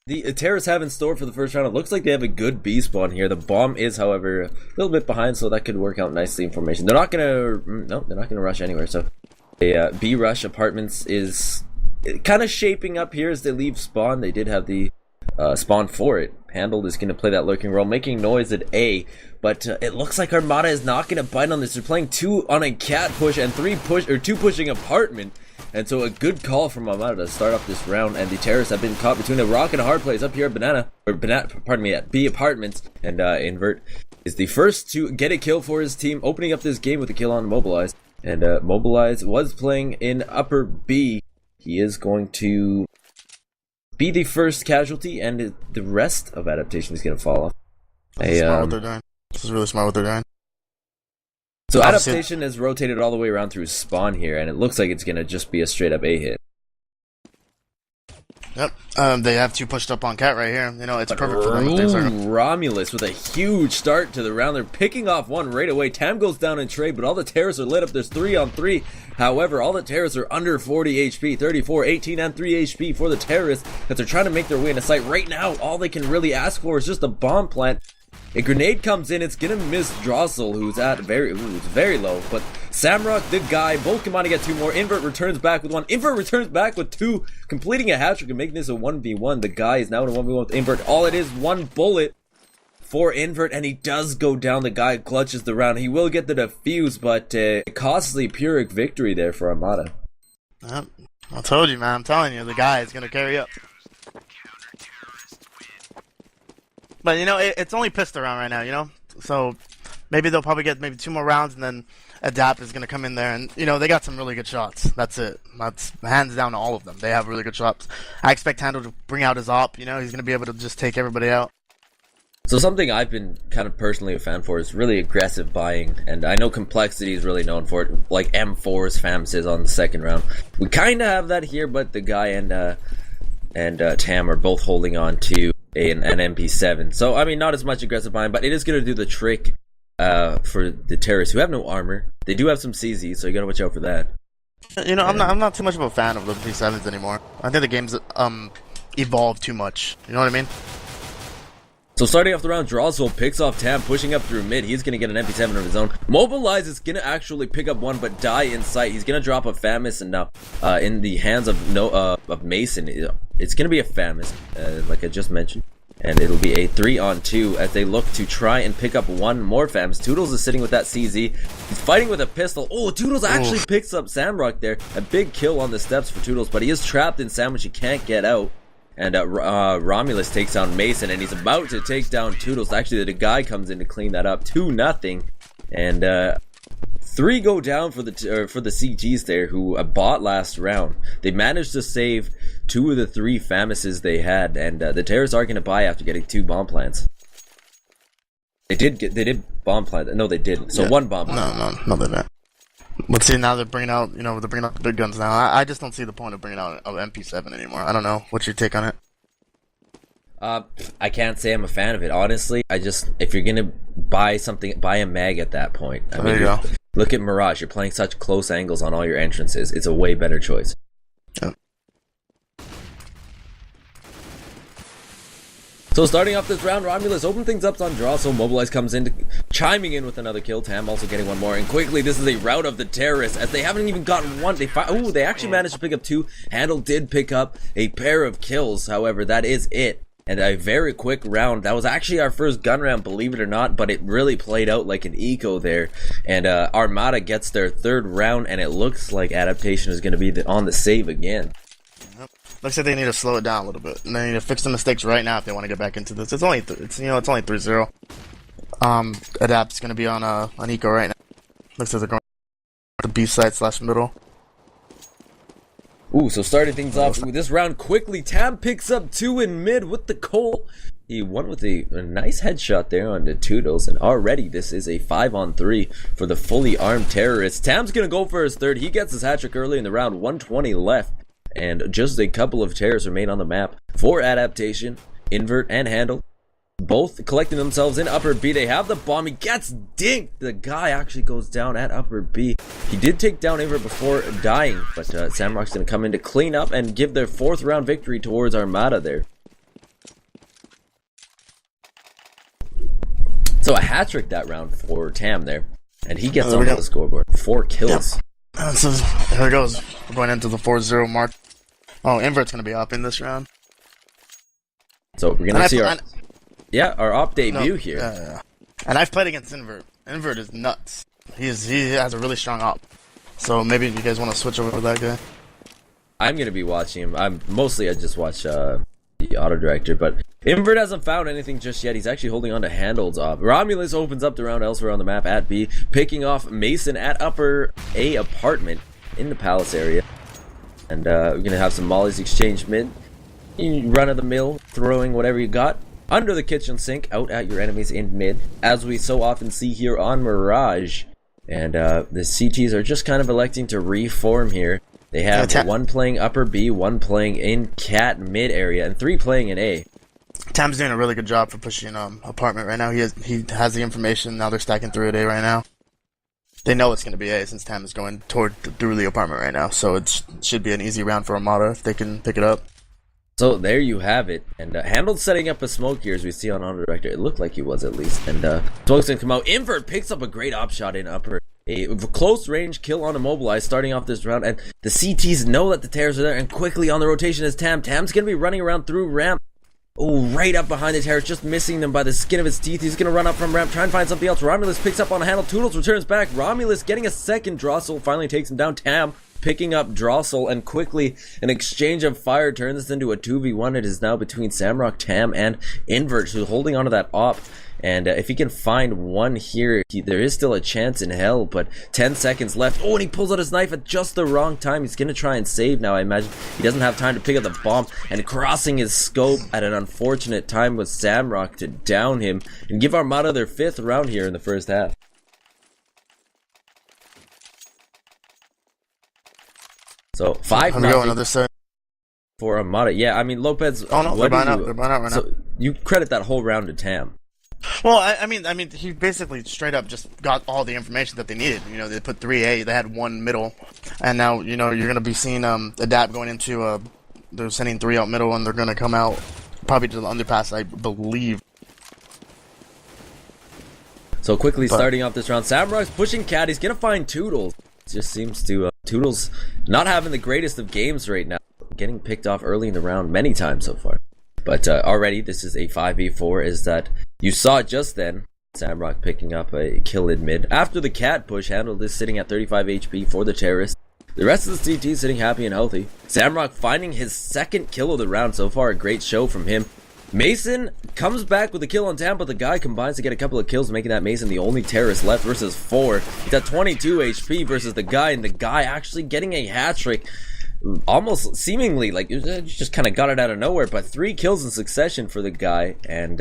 the Terrace have in store for the first round. It looks like they have a good B spawn here. The bomb is, however, a little bit behind, so that could work out nicely in formation. They're not gonna, no, they're not gonna rush anywhere. So, a B rush apartments is kind of shaping up here as they leave spawn. They did have the spawn for it. Handled is going to play that lurking role, making noise at A, but it looks like Armata is not going to bite on this. They're playing 2 on a cat push and 2 pushing apartment, and so a good call from Armata to start off this round. And the terrorists have been caught between a rock and a hard place up here at B apartments, and Invert is the first to get a kill for his team, opening up this game with a kill on Mobilize. And Mobilize was playing in upper B. He is going to be the first casualty, and the rest of Adaptation is going to fall off. This is smart what they're doing. This is really smart what they're doing. So Adaptation has rotated all the way around through spawn here, and it looks like it's going to just be a straight up A hit. Yep. They have 2 pushed up on cat right here. You know, it's perfect for them. Romulus with a huge start to the round. They're picking off one right away. Tam goes down in trade, but all the terrorists are lit up. There's 3 on 3. However, all the terrorists are under 40 HP. 34, 18, and 3 HP for the terrorists that they're trying to make their way into sight. Right now, all they can really ask for is just a bomb plant. A grenade comes in, it's gonna miss Drossel, who's at very low, but Samrock, the guy, both combine to get 2 more. Invert returns back with 1. Invert returns back with 2, completing a hat trick and making this a 1v1. The guy is now in a 1v1 with Invert. All it is, 1 bullet for Invert, and he does go down. The guy clutches the round. He will get the defuse, but a costly Pyrrhic victory there for Armata. Yep. I told you, man. I'm telling you, the guy is gonna carry up. But, you know, it's only pissed around right now, you know? So, maybe they'll probably get maybe 2 more rounds, and then Adapt is going to come in there. And, you know, they got some really good shots. That's it. That's hands down to all of them. They have really good shots. I expect Handle to bring out his op. You know, he's going to be able to just take everybody out. So something I've been kind of personally a fan for is really aggressive buying. And I know Complexity is really known for it. Like M4's FAMS is on the second round. We kind of have that here, but the guy and Tam are both holding on to an MP7. So, I mean, not as much aggressive buying, but it is going to do the trick for the terrorists who have no armor. They do have some CZ, so you got to watch out for that. You know, I'm not too much of a fan of the MP7s anymore. I think the game's evolved too much. You know what I mean? So starting off the round, Drossel picks off Tam, pushing up through mid. He's going to get an MP7 of his own. Mobilize is going to actually pick up 1, but die in sight. He's going to drop a FAMAS, and now in the hands of Mason, it's going to be a FAMAS, like I just mentioned. And it'll be a 3-on-2 as they look to try and pick up 1 more FAMAS. Toodles is sitting with that CZ. He's fighting with a pistol. Oh, Toodles actually picks up Samrock there. A big kill on the steps for Toodles, but he is trapped in Sandwich. He can't get out. And Romulus takes down Mason, and he's about to take down Toodles. Actually, the guy comes in to clean that up. 2-0, and 3 go down for the CGs there, who bought last round. They managed to save 2 of the 3 FAMASes they had, and the terrorists are going to buy after getting 2 bomb plants. They did bomb plant. No, they didn't. So yeah. 1 bomb plant. No, they didn't. But see, now they're bringing out, the big guns now. I just don't see the point of bringing out an MP7 anymore. I don't know. What's your take on it? I can't say I'm a fan of it, honestly. If you're gonna buy something, buy a mag at that point. I mean, there you go. Look at Mirage. You're playing such close angles on all your entrances. It's a way better choice. Yeah. So starting off this round, Romulus open things up on draw, so Mobilize comes in, chiming in with another kill. Tam also getting 1 more, and quickly this is a rout of the terrorists as they haven't even gotten 1. They actually managed to pick up 2. Handle did pick up a pair of kills, however, that is it. And a very quick round. That was actually our first gun round, believe it or not, but it really played out like an eco there. And Armata gets their 3rd round, and it looks like Adaptation is going to be on the save again. Looks like they need to slow it down a little bit, and they need to fix the mistakes right now if they want to get back into this. It's only 3-0. Adapt's going to be on eco right now. Looks like they're going to the B side / middle. Ooh, so starting things off with this round quickly, Tam picks up 2 in mid with the Cole. He won with a nice headshot there on the Toodles, and already this is a 5-on-3 for the fully armed terrorists. Tam's gonna go for his 3rd. He gets his hat trick early in the round, 120 left, and just a couple of terrorists remain on the map for Adaptation, Invert, and Handle. Both collecting themselves in upper B. They have the bomb. He gets dinked. The guy actually goes down at upper B. He did take down Invert before dying, but Samrock's going to come in to clean up and give their 4th round victory towards Armata there. So a hat trick that round for Tam there, and he gets there on we go. the scoreboard. 4 kills. And so here it goes. We're going into the 4-0 mark. Oh, Invert's going to be up in this round. So we're going to see our op debut here. Yeah. And I've played against Invert. Invert is nuts. He has a really strong op. So maybe you guys want to switch over to that guy. I'm going to be watching him. I just watch the auto director, but Invert hasn't found anything just yet. He's actually holding on to Handel's op. Romulus opens up the round elsewhere on the map at B, picking off Mason at upper A apartment in the palace area. And we're going to have some mollies exchanged mid. You run of the mill, throwing whatever you got under the kitchen sink out at your enemies in mid, as we so often see here on Mirage. And the CTs are just kind of electing to reform here. They have one playing upper B, one playing in cat mid area, and 3 playing in A. Tam's doing a really good job for pushing apartment right now. He has the information. Now they're stacking through at A right now. They know it's going to be A since Tam is going through the apartment right now. So it should be an easy round for Armata if they can pick it up. So there you have it. And Handel's setting up a smoke here as we see on Auto Director. It looked like he was at least. And smoke's going to come out. Invert picks up a great op shot in upper. A close range kill on Immobilize starting off this round. And the CTs know that the Terrors are there. And quickly on the rotation is Tam. Tam's going to be running around through ramp. Oh, right up behind the Terrors, just missing them by the skin of his teeth. He's going to run up from ramp, try and find something else. Romulus picks up on a handle. Toodles returns back. Romulus getting a second. Drossel finally takes him down. Tam picking up Drossel, and quickly an exchange of fire turns this into a 2v1. It is now between Samrock, Tam, and Invert, who's holding onto that op. And if he can find one here, there is still a chance in hell, but 10 seconds left. Oh, and he pulls out his knife at just the wrong time. He's going to try and save now, I imagine. He doesn't have time to pick up the bomb, and crossing his scope at an unfortunate time with Samrock to down him and give Armata their 5th round here in the first half. So 5-0 for Armata. Yeah, I mean, Lopez. Oh no, they're buying out right now. So you credit that whole round to Tam. Well, I mean, he basically straight up just got all the information that they needed. You know, they put 3A, they had 1 middle, and now you're gonna be seeing Adapt going into they're sending 3 out middle, and they're gonna come out probably to the underpass, I believe. So quickly starting off this round, Samrock's pushing Cat. He's gonna find Toodles. It just seems to Toodles not having the greatest of games right now, getting picked off early in the round many times so far. But already this is a 5v4, is that you saw it just then. Samrock picking up a kill in mid. After the Cat push, handled this sitting at 35 HP for the Terrorist. The rest of the CT sitting happy and healthy. Samrock finding his 2nd kill of the round so far. A great show from him. Mason comes back with a kill on Tam, but the guy combines to get a couple of kills, making that Mason the only Terrorist left versus 4. He's at 22 HP versus the guy, and the guy actually getting a hat trick. Almost seemingly like just kind of got it out of nowhere, but 3 kills in succession for the guy, and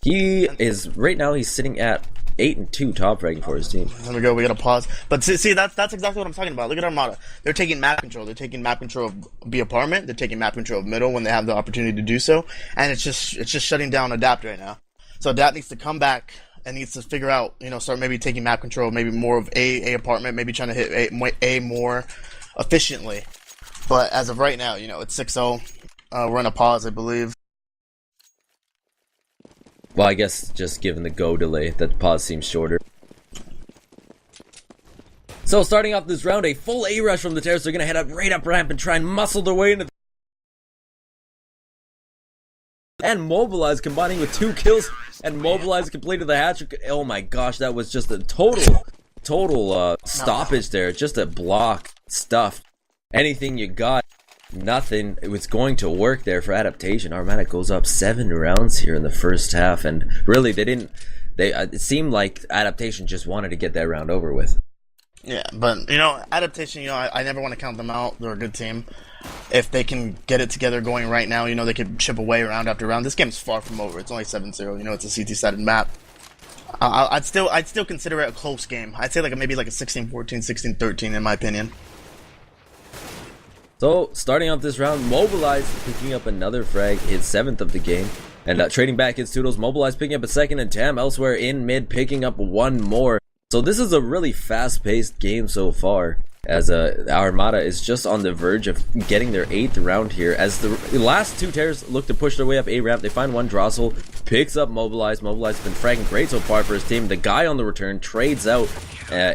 he is right now he's sitting at 8-2 top ranking for his team. There we go. We gotta pause. But see, that's exactly what I'm talking about. Look at Armata. They're taking map control. They're taking map control of B apartment. They're taking map control of middle when they have the opportunity to do so, and it's just shutting down Adapt right now. So Adapt needs to come back and needs to figure out, start maybe taking map control, maybe more of A apartment, maybe trying to hit A more efficiently. But as of right now, it's 6-0. We're in a pause, I believe. Well, I guess just given the go delay, that the pause seems shorter. So starting off this round, a full A rush from the Terrors. They're going to head right up ramp and try and muscle their way into the... And Mobilize combining with 2 kills, and Mobilize completed the hat trick. Oh my gosh, that was just a total stoppage there. Just a block stuffed. Anything you got, nothing. It was going to work there for Adaptation. Armata goes up 7 rounds here in the first half, and really it seemed like Adaptation just wanted to get that round over with. Yeah, but Adaptation, I never want to count them out. They're a good team. If they can get it together going right now, they could chip away round after round. This game's far from over. It's only 7-0. It's a CT-sided map. I'd still consider it a close game. I'd say maybe a 16-14, 16-13 in my opinion. So, starting off this round, Mobilize picking up another frag, his 7th of the game. And trading back his Toodles, Mobilize picking up a 2nd, and Tam elsewhere in mid picking up 1 more. So this is a really fast-paced game so far. as Armata is just on the verge of getting their 8th round here. As the last 2 Terrors look to push their way up A ramp, they find one Drossel, picks up Mobilize. Mobilize has been fragging great so far for his team. The guy on the return trades out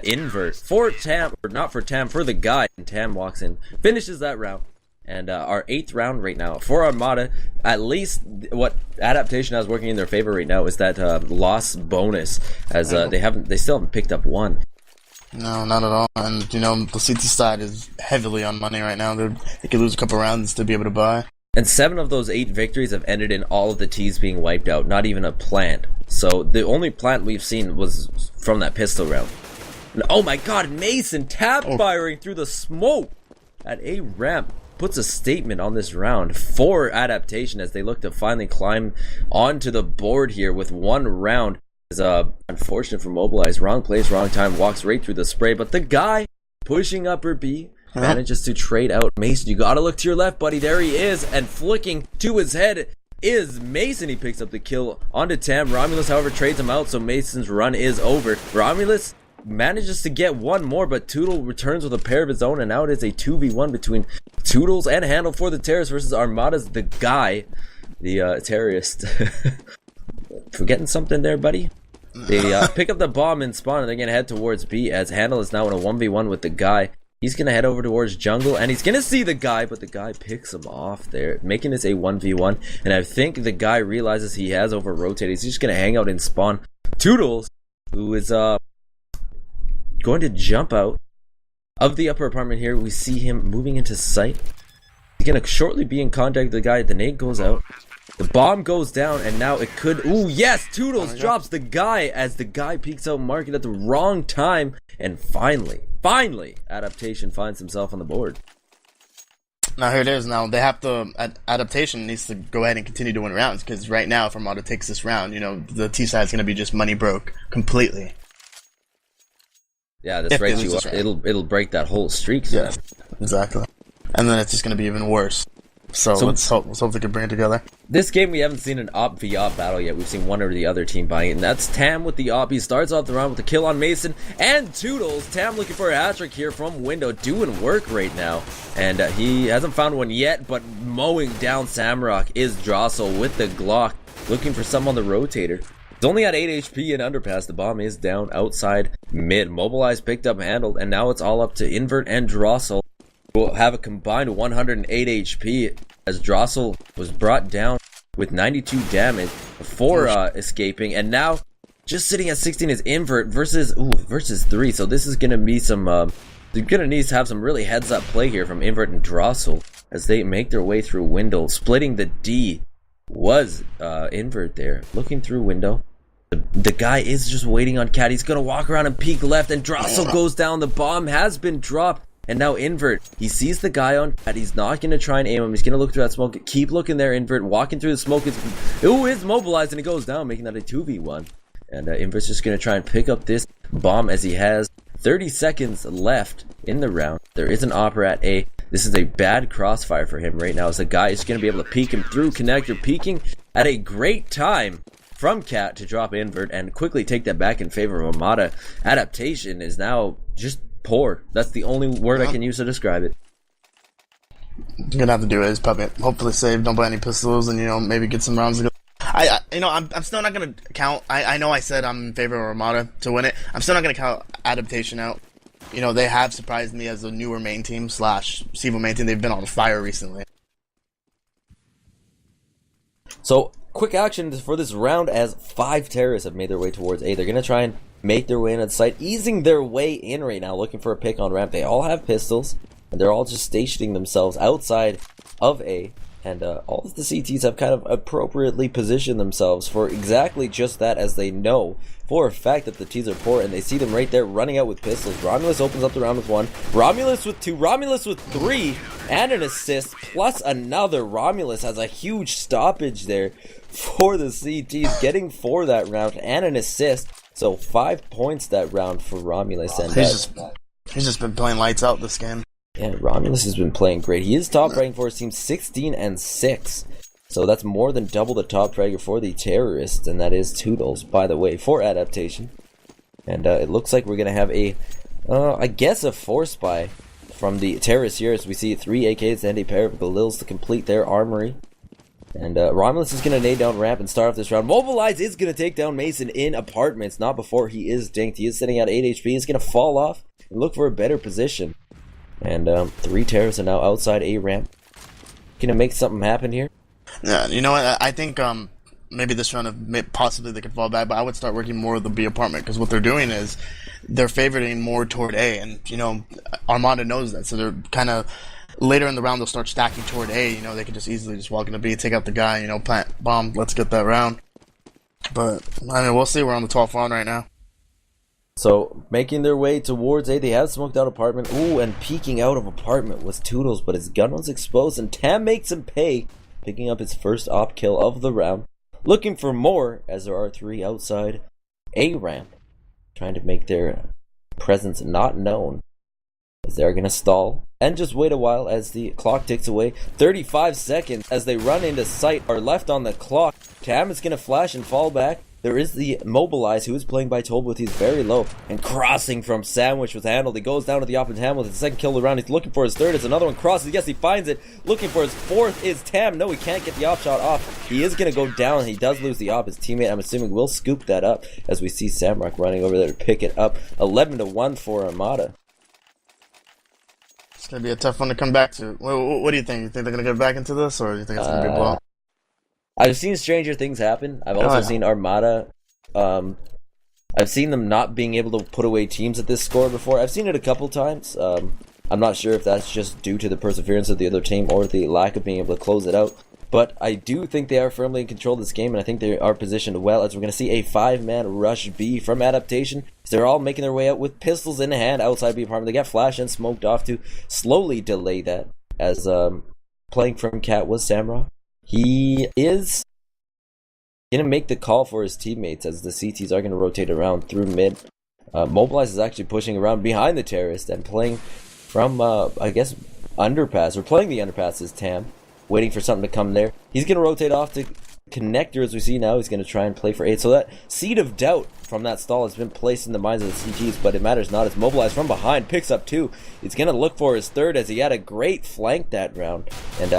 invert for Tam, or not for Tam, for the guy, and Tam walks in, finishes that round. And our 8th round right now for Armata. At least what Adaptation has working in their favor right now is that loss bonus, as they still haven't picked up one. No, not at all. And, you know, the CT side is heavily on money right now. They could lose a couple rounds to be able to buy. And 7 of those 8 victories have ended in all of the T's being wiped out, not even a plant. So the only plant we've seen was from that pistol round. And, oh my god, Mason tap firing through the smoke at A ramp. Puts a statement on this round for Adaptation as they look to finally climb onto the board here with 1 round. Is unfortunate for Mobilize. Wrong place, wrong time, walks right through the spray, but the guy pushing upper B manages to trade out Mason. You gotta look to your left, buddy. There he is, and flicking to his head is Mason. He picks up the kill onto Tam. Romulus, however, trades him out, so Mason's run is over. Romulus manages to get 1 more, but Toodle returns with a pair of his own, and now it is a 2v1 between Toodles and Handle for the Terrorist versus Armata's the guy, the terrorist. Forgetting something there, buddy? They pick up the bomb and spawn, and they're gonna head towards B as Handle is now in a 1v1 with the guy. He's gonna head over towards jungle, and he's gonna see the guy, but the guy picks him off there, making this a 1v1. And I think the guy realizes he has over rotated. He's just gonna hang out and spawn. Toodles, who is going to jump out of the upper apartment here. We see him moving into sight. He's gonna shortly be in contact with the guy. The nade goes out. The bomb goes down, and now it could... Ooh, yes! Toodles drops the guy as the guy peeks out market at the wrong time. And finally, Adaptation finds himself on the board. Now here it is. Now they have to... Adaptation needs to go ahead and continue to win rounds, because right now, if Armata takes this round, you know, the T side is going to be just money broke completely. Yeah, that's right. It'll break that whole streak. So. Yeah, exactly. And then it's just going to be even worse. So let's hope they can bring it together. This game, we haven't seen an op v op battle yet. We've seen one or the other team buying it, and that's Tam with the op. He starts off the round with a kill on Mason and Toodles. Tam looking for a hat-trick here from window, doing work right now. And he hasn't found one yet, but mowing down Samrock is Drossel with the Glock, looking for some on the rotator. He's only at 8 HP and underpass. The bomb is down outside mid. Mobilize picked up, handled, and now it's all up to Invert and Drossel. Will have a combined 108 HP as Drossel was brought down with 92 damage before escaping, and now just sitting at 16 is Invert versus 3. So this is gonna be some they're gonna need to have some really heads up play here from Invert and Drossel as they make their way through window. Splitting the D was Invert there, looking through window. The guy is just waiting on Cat. He's gonna walk around and peek left, and Drossel goes down. The bomb has been dropped. And now Invert, he sees the guy on Cat. He's not going to try and aim him. He's going to look through that smoke. Keep looking there, Invert. Walking through the smoke. Is mobilized, and it goes down, making that a 2v1. And Invert's just going to try and pick up this bomb as he has 30 seconds left in the round. There is an opera at A. This is a bad crossfire for him right now, as the guy is going to be able to peek him through connector. Peeking at a great time from Cat to drop Invert and quickly take that back in favor of Armata. Adaptation is now just poor. That's the only word I can use to describe it. You're gonna have to do it is probably hopefully save, don't buy any pistols, and, you know, maybe get some rounds. I'm still not gonna count. I know I said I'm in favor of Armata to win it. I'm still not gonna count Adaptation out. You know, they have surprised me as a newer main team / CEVO-Main team. They've been on fire recently. So quick action for this round as 5 terrorists have made their way towards A. They're gonna try and make their way in at sight, easing their way in right now, looking for a pick on ramp. They all have pistols, and they're all just stationing themselves outside of A, and all of the CTs have kind of appropriately positioned themselves for exactly just that, as they know for a fact that the T's are poor, and they see them right there running out with pistols. Romulus opens up the round with 1, Romulus with 2, Romulus with 3, and an assist, plus another. Romulus has a huge stoppage there for the CTs, getting 4 that round, and an assist. So 5 points that round for Romulus. And he's just been playing lights out this game. Yeah, Romulus has been playing great. He is top rank for his team, 16-6. So that's more than double the top fragger for the terrorists, and that is Toodles, by the way, for Adaptation. And it looks like we're going to have a I guess a force buy from the terrorists here, as we see 3 AKs and a pair of Galils to complete their armory. And Romulus is going to nade down ramp and start off this round. Mobilize is going to take down Mason in apartments, not before he is dinked. He is sitting at 8 HP. He's going to fall off and look for a better position. And 3 terrorists are now outside A ramp. Going to make something happen here. Yeah, you know what? I think maybe this round possibly they could fall back, but I would start working more with the B apartment, because what they're doing is they're favoriting more toward A, and you know Armata knows that, so they're kind of later in the round they'll start stacking toward A. You know, they could just easily just walk into B, take out the guy, you know, plant bomb, let's get that round. But I mean, we'll see. We're on the 12th round right now. So making their way towards A, they have smoked out apartment. Ooh, and peeking out of apartment was Toodles, but his gun was exposed, and Tam makes him pay, picking up his first op kill of the round. Looking for more, as there are 3 outside A ramp, trying to make their presence not known, as they're going to stall and just wait a while as the clock ticks away. 35 seconds as they run into sight are left on the clock. Tam is going to flash and fall back. There is the Mobilize, who is playing by Toll, but he's very low. And crossing from Sandwich with handled. He goes down to the opposite hand with his second kill of the round. He's looking for his third. It's another one crosses. Yes, he finds it. Looking for his fourth is Tam. No, he can't get the op shot off. He is going to go down. He does lose the op. His teammate, I'm assuming, will scoop that up, as we see Samrock running over there to pick it up. 11-1 for Armata. It's going to be a tough one to come back to. What do you think? You think they're going to get back into this, or do you think it's going to be a blow? I've seen stranger things happen. I've also seen Armata. I've seen them not being able to put away teams at this score before. I've seen it a couple times. I'm not sure if that's just due to the perseverance of the other team or the lack of being able to close it out. But I do think they are firmly in control of this game, and I think they are positioned well, as we're going to see a 5-man rush B from Adaptation. They're all making their way out with pistols in hand outside B apartment. They got flashed and smoked off to slowly delay that, as playing from Cat was Samrock. He is going to make the call for his teammates, as the CTs are going to rotate around through mid. Mobilize is actually pushing around behind the terrorist and playing from, I guess, underpass, or playing the underpass is Tam, waiting for something to come there. He's going to rotate off to connector, as we see now. He's going to try and play for 8. So that seed of doubt from that stall has been placed in the minds of the CGs, but it matters not. It's Mobilized from behind, picks up 2. He's going to look for his third, as he had a great flank that round. And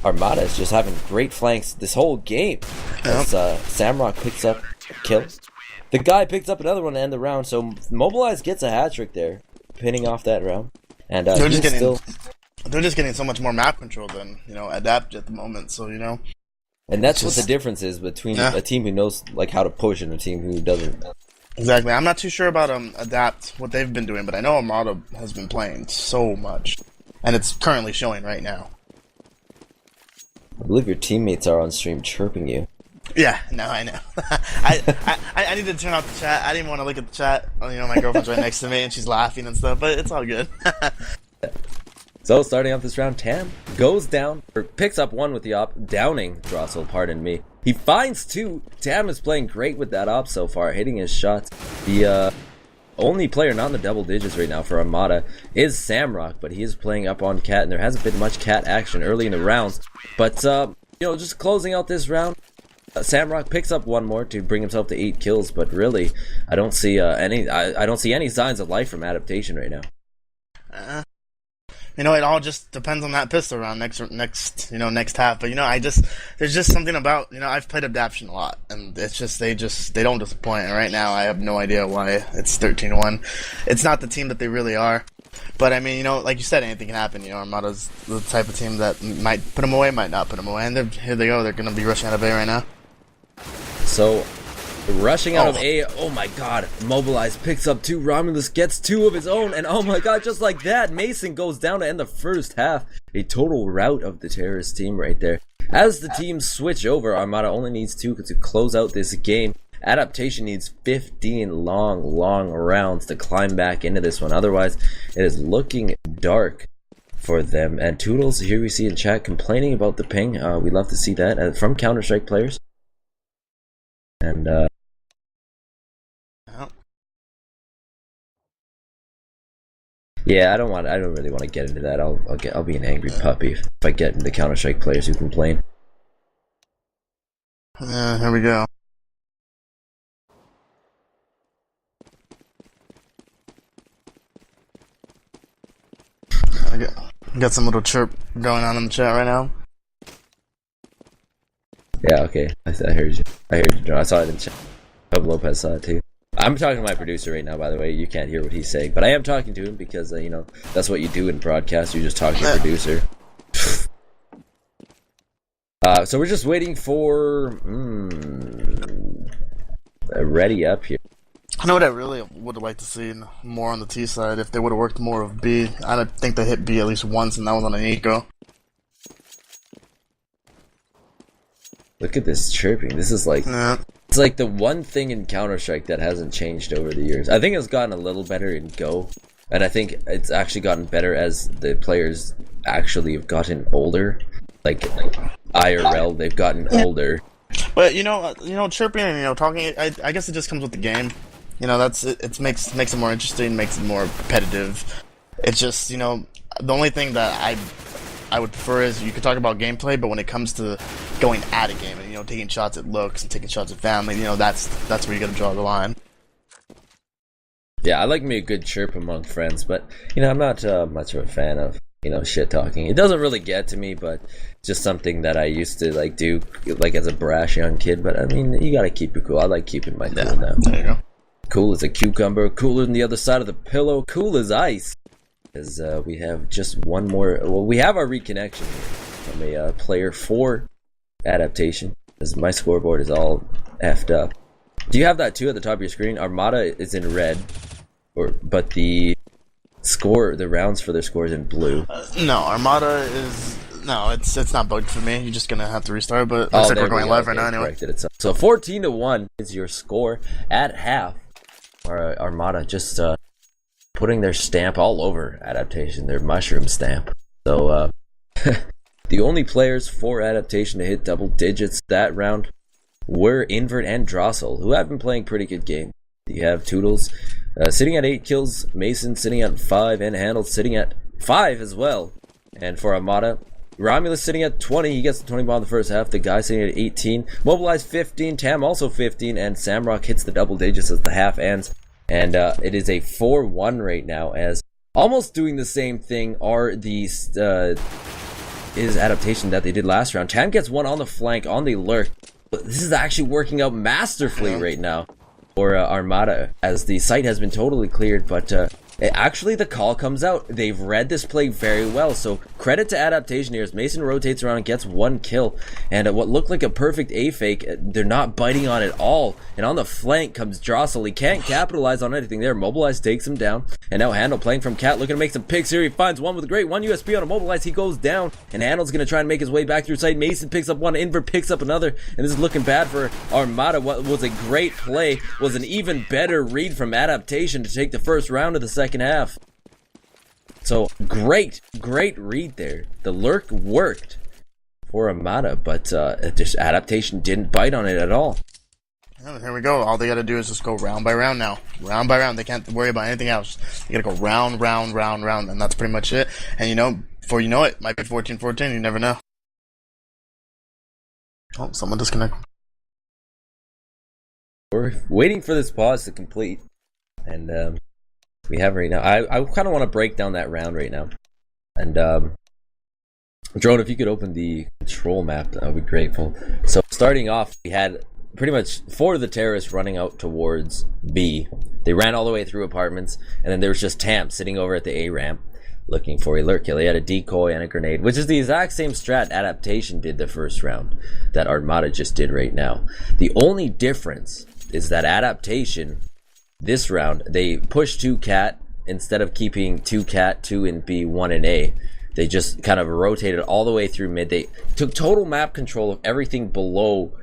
Armata is just having great flanks this whole game, as Samrock picks up kill. The guy picks up another one to end the round, so Mobilize gets a hat trick there, pinning off that round. And they're just getting so much more map control than, you know, Adapt at the moment, so, you know. And that's what the difference is between a team who knows like how to push and a team who doesn't. Exactly. I'm not too sure about Adapt, what they've been doing, but I know Armata has been playing so much, and it's currently showing right now. I believe your teammates are on stream chirping you. Yeah, no, I know. I need to turn off the chat. I didn't want to look at the chat. You know, my girlfriend's right next to me and she's laughing and stuff, but it's all good. So starting off this round, Tam goes down, or picks up 1 with the op, downing Drossel, pardon me. He finds 2. Tam is playing great with that op so far, hitting his shots. The only player not in the double digits right now for Armata is Samrock, but he is playing up on Cat, and there hasn't been much Cat action early in the rounds. But, you know, just closing out this round, Samrock picks up 1 more to bring himself to 8 kills, but really, I don't see I don't see any signs of life from Adaptation right now. You know, it all just depends on that pistol round next half. But you know, there's just something about, you know, I've played Adaptation a lot, and it's just they don't disappoint. And right now, I have no idea why it's 13-1. It's not the team that they really are. But I mean, you know, like you said, anything can happen. You know, Armata's the type of team that might put them away, might not put them away, and here they go. They're going to be rushing out of A right now. So, rushing out of A, oh my god, Mobilize picks up 2, Romulus gets 2 of his own, and oh my god, just like that, Mason goes down to end the first half. A total rout of the terrorist team right there. As the teams switch over, Armata only needs 2 to close out this game. Adaptation needs 15 long rounds to climb back into this one, otherwise it is looking dark for them. And Toodles, here we see in chat, complaining about the ping. We love to see that from Counter-Strike players. And yeah, I don't really want to get into that. I'll be an angry puppy if I get into Counter-Strike players who complain. Here we go. So, Got some little chirp going on in the chat right now. Yeah, okay. I heard you. I heard you, John. I saw it in chat. I hope Lopez saw it too. I'm talking to my producer right now, by the way. You can't hear what he's saying, but I am talking to him because, you know, that's what you do in broadcast. You just talk to your producer. So we're just waiting for ready up here. I know what I really would have liked to see more on the T side if they would have worked more of B. I think they hit B at least once, and that was on an eco. Look at this chirping. This is like it's like the one thing in Counter-Strike that hasn't changed over the years. I think it's gotten a little better in Go, and I think it's actually gotten better as the players actually have gotten older. Like IRL, they've gotten older. But you know, chirping and talking. I guess it just comes with the game. You know, that's it. It makes it more interesting, makes it more competitive. It's just the only thing that I would prefer is you could talk about gameplay, but when it comes to going at a game and taking shots at looks and taking shots at family, that's where you got to draw the line. Yeah, I like me a good chirp among friends, but I'm not much of a fan of shit talking. It doesn't really get to me, but just something that I used to do as a brash young kid. But I mean, you gotta keep it cool. I like keeping my cool now. There you go. Cool as a cucumber, cooler than the other side of the pillow, cool as ice. As we have just one more. Well, we have our reconnection here from a player 4 Adaptation. As my scoreboard is all effed up. Do you have that too at the top of your screen? Armata is in red, but the score, the rounds for their score is in blue. No, Armata is it's not bugged for me. You're just gonna have to restart. But looks like we're going live right now anyway. So 14-1 is your score at half. Armata just putting their stamp all over Adaptation, their mushroom stamp. So the only players for Adaptation to hit double digits that round were Invert and Drossel, who have been playing pretty good game. You have Toodles sitting at 8 kills, Mason sitting at 5, and Handel sitting at 5 as well. And for Armata, Romulus sitting at 20, he gets the 20 ball in the first half, the guy sitting at 18, Mobilize 15, Tam also 15, and Samrock hits the double digits as the half ends. And it is a 4-1 right now, as almost doing the same thing are these is Adaptation that they did last round. Tam gets one on the flank, on the lurk. This is actually working out masterfully right now for Armata, as the site has been totally cleared, but actually the call comes out. They've read this play very well, so credit to Adaptation here as Mason rotates around and gets 1 kill, and what looked like a perfect A fake, they're not biting on it all, and on the flank comes Drossel. He can't capitalize on anything there. Mobilize takes him down, and now Handel playing from Cat, looking to make some picks here. He finds one with a great 1 USP on a Mobilize. He goes down, and Handel's going to try and make his way back through sight. Mason picks up one, Invert picks up another, and this is looking bad for Armata. What was a great play was an even better read from Adaptation to take the first round of the second half. So great read there. The lurk worked for Armata, but just Adaptation didn't bite on it at all. Oh, here we go. All they got to do is just go round by round now. Round by round. They can't worry about anything else. You got to go round, and that's pretty much it. And before you know it, might be 14-14. You never know. Oh, someone disconnected. We're waiting for this pause to complete, and we have right now. I kind of want to break down that round right now, and Drone, if you could open the control map, I would be grateful. So starting off, we had pretty much 4 of the terrorists running out towards B. They ran all the way through apartments, and then there was just Tam sitting over at the A ramp looking for a lurk kill. He had a decoy and a grenade, which is the exact same strat Adaptation did the first round that Armata just did right now. The only difference is that Adaptation, this round, they pushed 2 Cat instead of keeping 2 Cat, 2 in B, 1 in A. They just kind of rotated all the way through mid. They took total map control of everything below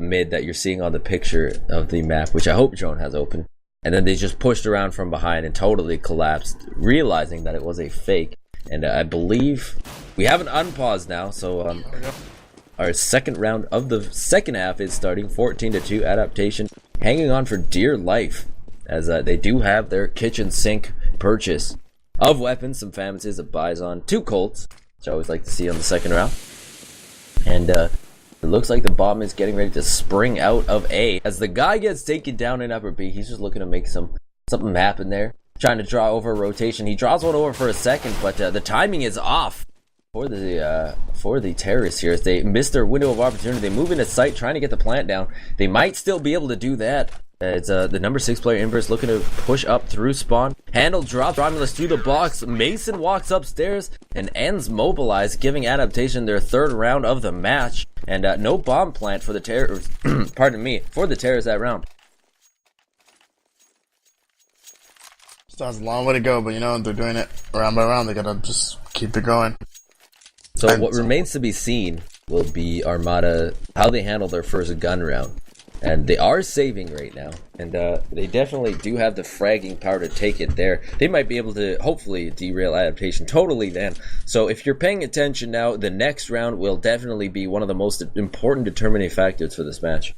mid that you're seeing on the picture of the map, which I hope Drone has open. And then they just pushed around from behind and totally collapsed, realizing that it was a fake. And I believe we have an unpause now, so our second round of the second half is starting. 14-2 Adaptation, hanging on for dear life, as they do have their kitchen sink purchase of weapons, some FAMASes, a Bison, 2 Colts, which I always like to see on the second round. And it looks like the bomb is getting ready to spring out of A. As the guy gets taken down in upper B, he's just looking to make something happen there. trying to draw over a rotation. He draws one over for a second, but the timing is off for the terrorists here as they miss their window of opportunity. They move into sight, trying to get the plant down. They might still be able to do that. It's the number 6 player Inverse looking to push up through spawn. Handle drops Romulus through the box. Mason walks upstairs and ends mobilized, giving Adaptation their 3rd round of the match. And no bomb plant for the terrors. Pardon me, for the terrors that round. Still has a long way to go, but you know they're doing it round by round. They gotta just keep it going. So what remains to be seen will be Armata, how they handle their first gun round. And they are saving right now, and they definitely do have the fragging power to take it there. They might be able to hopefully derail Adaptation totally then. So if you're paying attention now, the next round will definitely be one of the most important determining factors for this match.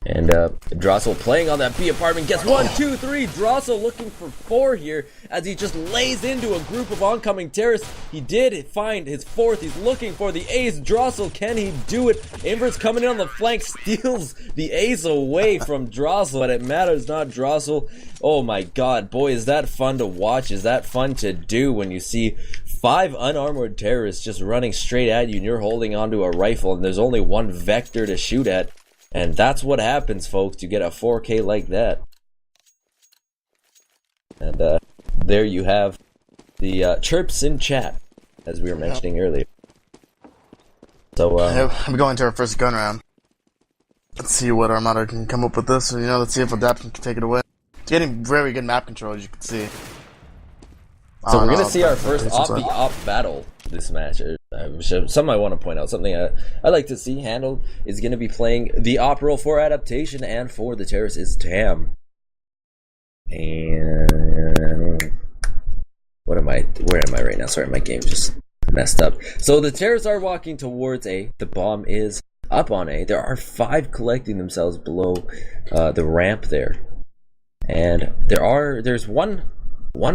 And Drossel playing on that B apartment gets 1, 2, 3. Drossel looking for 4 here as he just lays into a group of oncoming terrorists. He did find his 4th. He's looking for the ace. Drossel, can he do it? Inverse coming in on the flank, steals the ace away from Drossel, but it matters not. Drossel, oh my god, boy, is that fun to watch. Is that fun to do when you see 5 unarmored terrorists just running straight at you and you're holding onto a rifle and there's only one vector to shoot at. And that's what happens, folks. You get a 4K like that. And there you have the chirps in chat, as we were mentioning earlier. So I'm going to our first gun round. Let's see what Armata can come up with this. You know, let's see if Adaptation can take it away. It's getting very good map control, as you can see. So we're going to see our first op-v-op battle this match. Something I want to point out, something I like to see. Handle is going to be playing the op role for Adaptation, and for the terrorists is Tam. And where am I right now? Sorry, my game just messed up. So the terrorists are walking towards A. The bomb is up on A. There are 5 collecting themselves below the ramp there. And there's one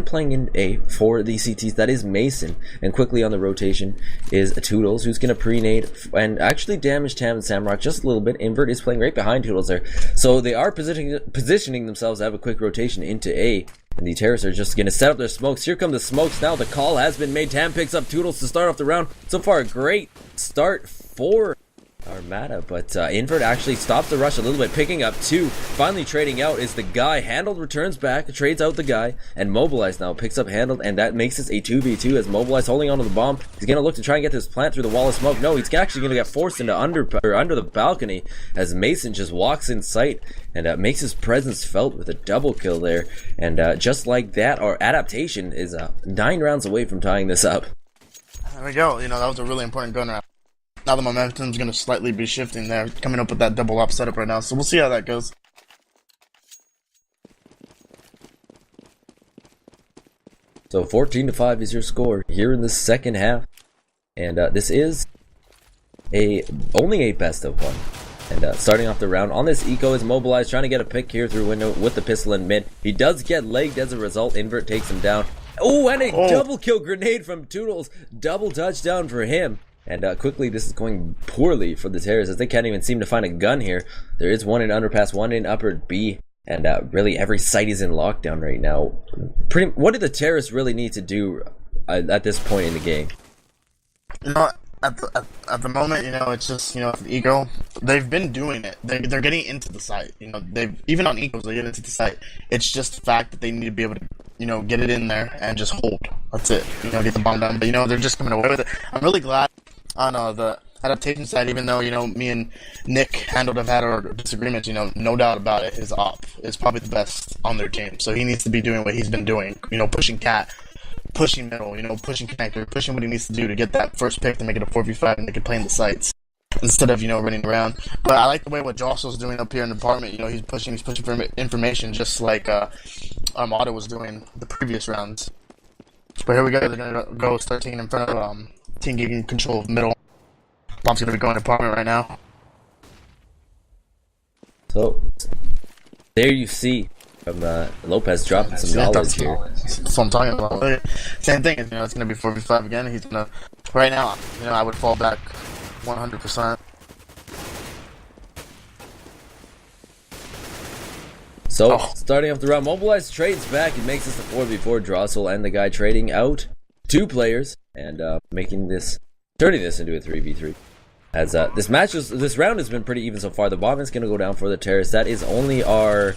playing in A for the CTs, that is Mason, and quickly on the rotation is Toodles, who's going to pre-nade and actually damage Tam and Samrock just a little bit. Invert is playing right behind Toodles there, so they are positioning themselves to have a quick rotation into A, and the terrorists are just going to set up their smokes. Here come the smokes now. The call has been made. Tam picks up Toodles to start off the round. So far, a great start for Armata, but Invert actually stopped the rush a little bit, picking up 2. Finally trading out is the guy. Handled returns back, trades out the guy, and Mobilized now picks up Handled, and that makes this a 2v2 as Mobilized holding onto the bomb. He's going to look to try and get this plant through the wall of smoke. No, he's actually going to get forced into under the balcony as Mason just walks in sight and makes his presence felt with a double kill there. And just like that, our Adaptation is 9 rounds away from tying this up. There we go. You know, that was a really important gun round. Now the momentum's going to slightly be shifting there, coming up with that double op setup right now. So we'll see how that goes. So 14-5 is your score here in the second half. And this is only a best of 1. And starting off the round on this eco is Mobilized, trying to get a pick here through window with the pistol in mid. He does get legged as a result. Invert takes him down. Oh, and a double kill grenade from Toodles. Double touchdown for him. And quickly, this is going poorly for the terrorists as they can't even seem to find a gun here. There is one in underpass, one in upper B, and really every site is in lockdown right now. What do the terrorists really need to do at this point in the game? You know, at the moment, you know, it's just, you know, the eco, they've been doing it. They're getting into the site. You know, even on ecos, they get into the site. It's just the fact that they need to be able to, you know, get it in there and just hold. That's it. You know, get the bomb down. But, you know, they're just coming away with it. I'm really glad on the Adaptation side, even though, you know, me and Nick Handled have had our disagreements, you know, no doubt about it, his op is probably the best on their team. So he needs to be doing what he's been doing, you know, pushing cat, pushing middle, you know, pushing connector, pushing what he needs to do to get that first pick to make it a 4v5 and they can play in the sites instead of, you know, running around. But I like the way what Jossel's doing up here in the apartment. You know, he's pushing for information just like Armata was doing the previous rounds. But here we go. They're going to go start taking in front of team getting control of middle. Bomb's going to be going to apartment right now. So, there you see from Lopez dropping some knowledge here. That's what I'm talking about. Same thing, you know, it's going to be 4v5 again. He's going to, right now, you know, I would fall back 100%. So, starting off the round, Mobilize trades back. He makes this a 4v4. Drossel and the guy trading out 2 players and turning this into a 3v3. As this round has been pretty even so far. The bomb is going to go down for the terrorists. That is only our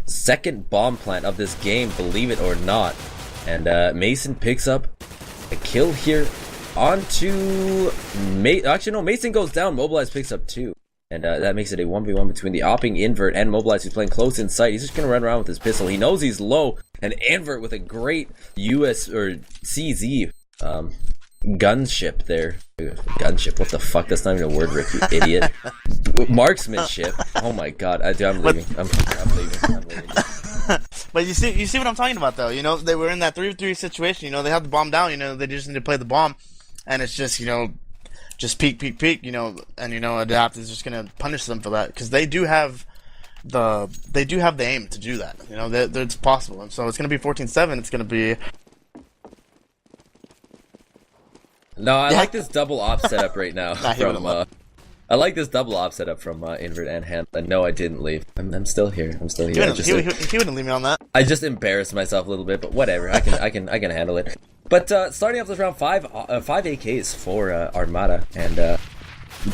second bomb plant of this game, believe it or not. And Mason picks up a kill here onto actually no, Mason goes down. Mobilize picks up 2. And that makes it a 1v1 between the opping Invert and Mobilize, who's playing close in sight. He's just going to run around with his pistol. He knows he's low. And Invert with a great US or CZ gunship there. Gunship, what the fuck? That's not even a word, Rick, you idiot. Marksmanship. Oh my god. I'm leaving. I'm leaving. But you see what I'm talking about, though. You know, they were in that 3v3 situation. You know, they have the bomb down. You know, they just need to play the bomb. And it's just, you know, just peek, you know, and you know, Adapt is just gonna punish them for that because they do have the aim to do that. You know, it's possible, and so it's gonna be 14-7. It's gonna be. No, I like this double op setup right now. I like this double op setup from Invert and Hand. No, I didn't leave. I'm still here. He wouldn't leave me on that. I just embarrassed myself a little bit, but whatever. I can handle it. But starting off this round, 5 AKs for Armata, and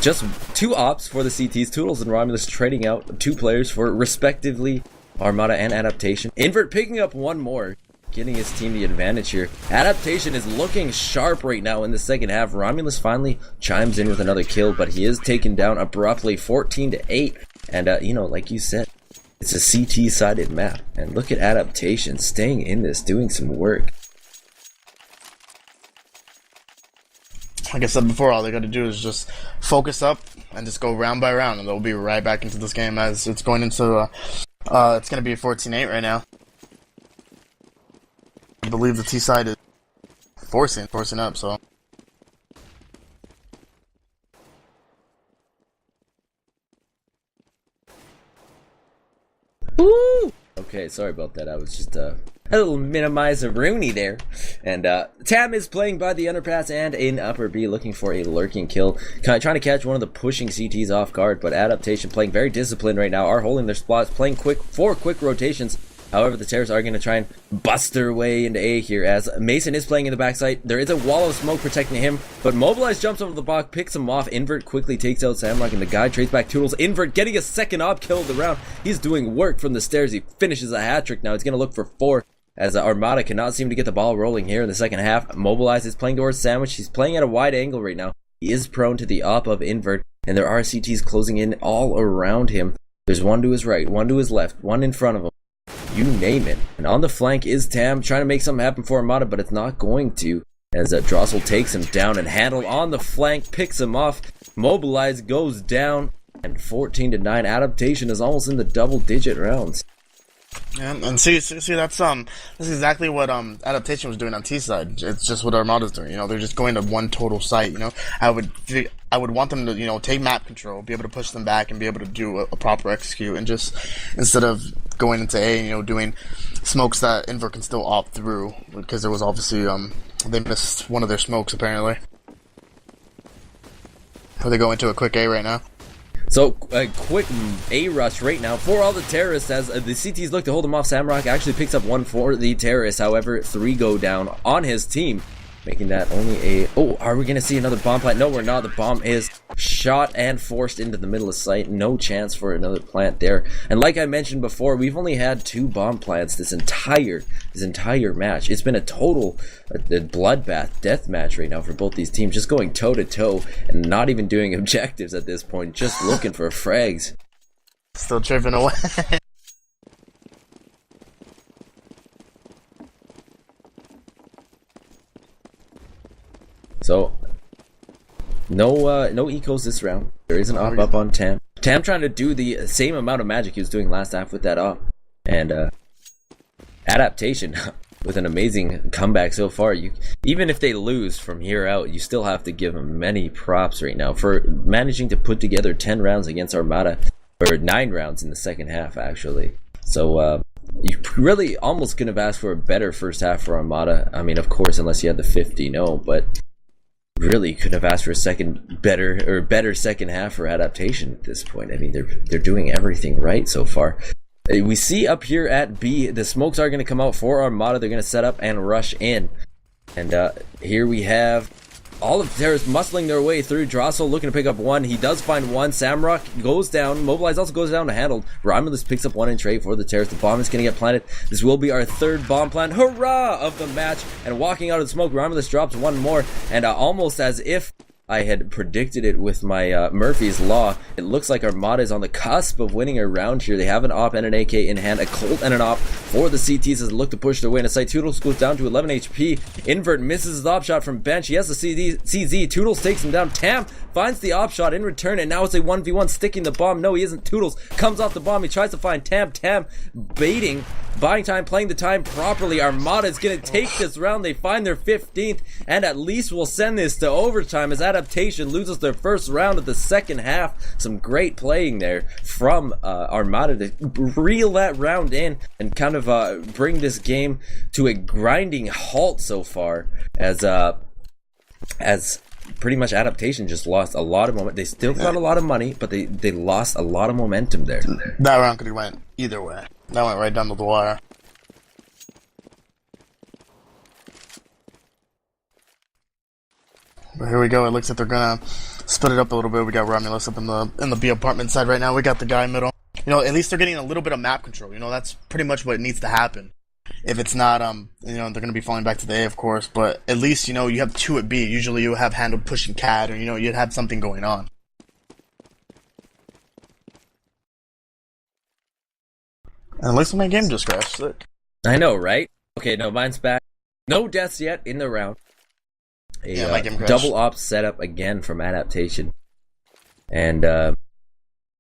just 2 ops for the CTs. Toodles and Romulus trading out 2 players for respectively Armata and Adaptation. Invert picking up 1 more, getting his team the advantage here. Adaptation is looking sharp right now in the second half. Romulus finally chimes in with another kill, but he is taken down abruptly, 14-8. And you know, like you said, it's a CT-sided map, and look at Adaptation staying in this, doing some work. Like I said before, all they got to do is just focus up and just go round by round, and they'll be right back into this game as it's going into. It's going to be 14-8 right now. I believe the T side is forcing up. So. Woo! Okay, sorry about that. I was just a little minimizer-rooney there. And Tam is playing by the underpass and in upper B, looking for a lurking kill. Trying to catch one of the pushing CTs off guard, but Adaptation playing very disciplined right now, are holding their spots, playing 4 quick rotations. However, the terrorists are going to try and bust their way into A here, as Mason is playing in the backside. There is a wall of smoke protecting him, but Mobilize jumps over the block, picks him off. Invert quickly takes out Samrock, and the guy trades back Toodles. Invert getting a second op kill of the round. He's doing work from the stairs. He finishes a hat trick now. He's going to look for 4, as Armata cannot seem to get the ball rolling here in the second half. Mobilize is playing towards Sandwich. He's playing at a wide angle right now. He is prone to the op of Invert, and there are CTs closing in all around him. There's one to his right, one to his left, one in front of him. You name it. And on the flank is Tam, trying to make something happen for Armata, but it's not going to, as Drossel takes him down, and Handle on the flank picks him off. Mobilize goes down, and 14-9. Adaptation is almost in the double-digit rounds. Yeah, and see that's this is exactly what Adaptation was doing on T side. It's just what Armata's doing. You know, they're just going to one total site. You know, I would want them to, you know, take map control, be able to push them back, and be able to do a proper execute, and just instead of going into A, you know, doing smokes that Invert can still opt through, because there was obviously they missed one of their smokes apparently. Or they go into a quick A right now. So, a quick A rush right now for all the terrorists, as the CTs look to hold him off. Samrock actually picks up 1 for the terrorists, however, 3 go down on his team, making that only a... Oh, are we going to see another bomb plant? No, we're not. The bomb is shot and forced into the middle of sight. No chance for another plant there. And like I mentioned before, we've only had 2 bomb plants this entire match. It's been a total bloodbath, death match right now for both these teams, just going toe-to-toe and not even doing objectives at this point, just looking for frags. Still tripping away. So, no ecos this round. There is an op up on Tam. Tam trying to do the same amount of magic he was doing last half with that op. And Adaptation with an amazing comeback so far. Even if they lose from here out, you still have to give them many props right now for managing to put together 10 rounds against Armata, or 9 rounds in the second half actually. So you really almost could have asked for a better first half for Armata. I mean, of course, unless you had the 50, no, but really could have asked for a better second half for Adaptation at this point. I mean, they're doing everything right so far. We see up here at B, the smokes are going to come out for Armata. They're going to set up and rush in. And here we have all of the terrorists muscling their way through. Drossel looking to pick up one. He does find one. Samrock goes down. Mobilize also goes down to handle. Romulus picks up one in trade for the terrorists. The bomb is going to get planted. This will be our third bomb plant. Hurrah! Of the match. And walking out of the smoke, Romulus drops one more. And almost as if I had predicted it with my Murphy's Law, it looks like Armata is on the cusp of winning a round here. They have an AWP and an AK in hand, a Colt and an AWP for the CTs as they look to push their way in a sight. Toodles goes down to 11 HP. Invert misses his AWP shot from bench. He has the CZ. Toodles takes him down. Tam finds the AWP shot in return, and now it's a 1v1 sticking the bomb. No, he isn't. Toodles comes off the bomb. He tries to find Tam. Tam baiting, buying time, playing the time properly. Armata is going to take this round. They find their 15th, and at least will send this to overtime as Adaptation loses their first round of the second half. Some great playing there from Armata to reel that round in and kind of bring this game to a grinding halt so far, as pretty much Adaptation just lost a lot of momentum. They still got a lot of money, but they lost a lot of momentum there. That round could have went either way. That went right down to the wire. But here we go. It looks like they're gonna split it up a little bit. We got Romulus up in the B apartment side right now. We got the guy middle. You know, at least they're getting a little bit of map control. You know, that's pretty much what needs to happen. If it's not, you know, they're gonna be falling back to the A, of course. But at least, you know, you have two at B. Usually you have handled pushing CAD, or you know, you'd have something going on. And at least my game just crashed. Sick. I know, right? Okay, no, mine's back. No deaths yet in the round. My game crashed. Double op setup again from Adaptation. And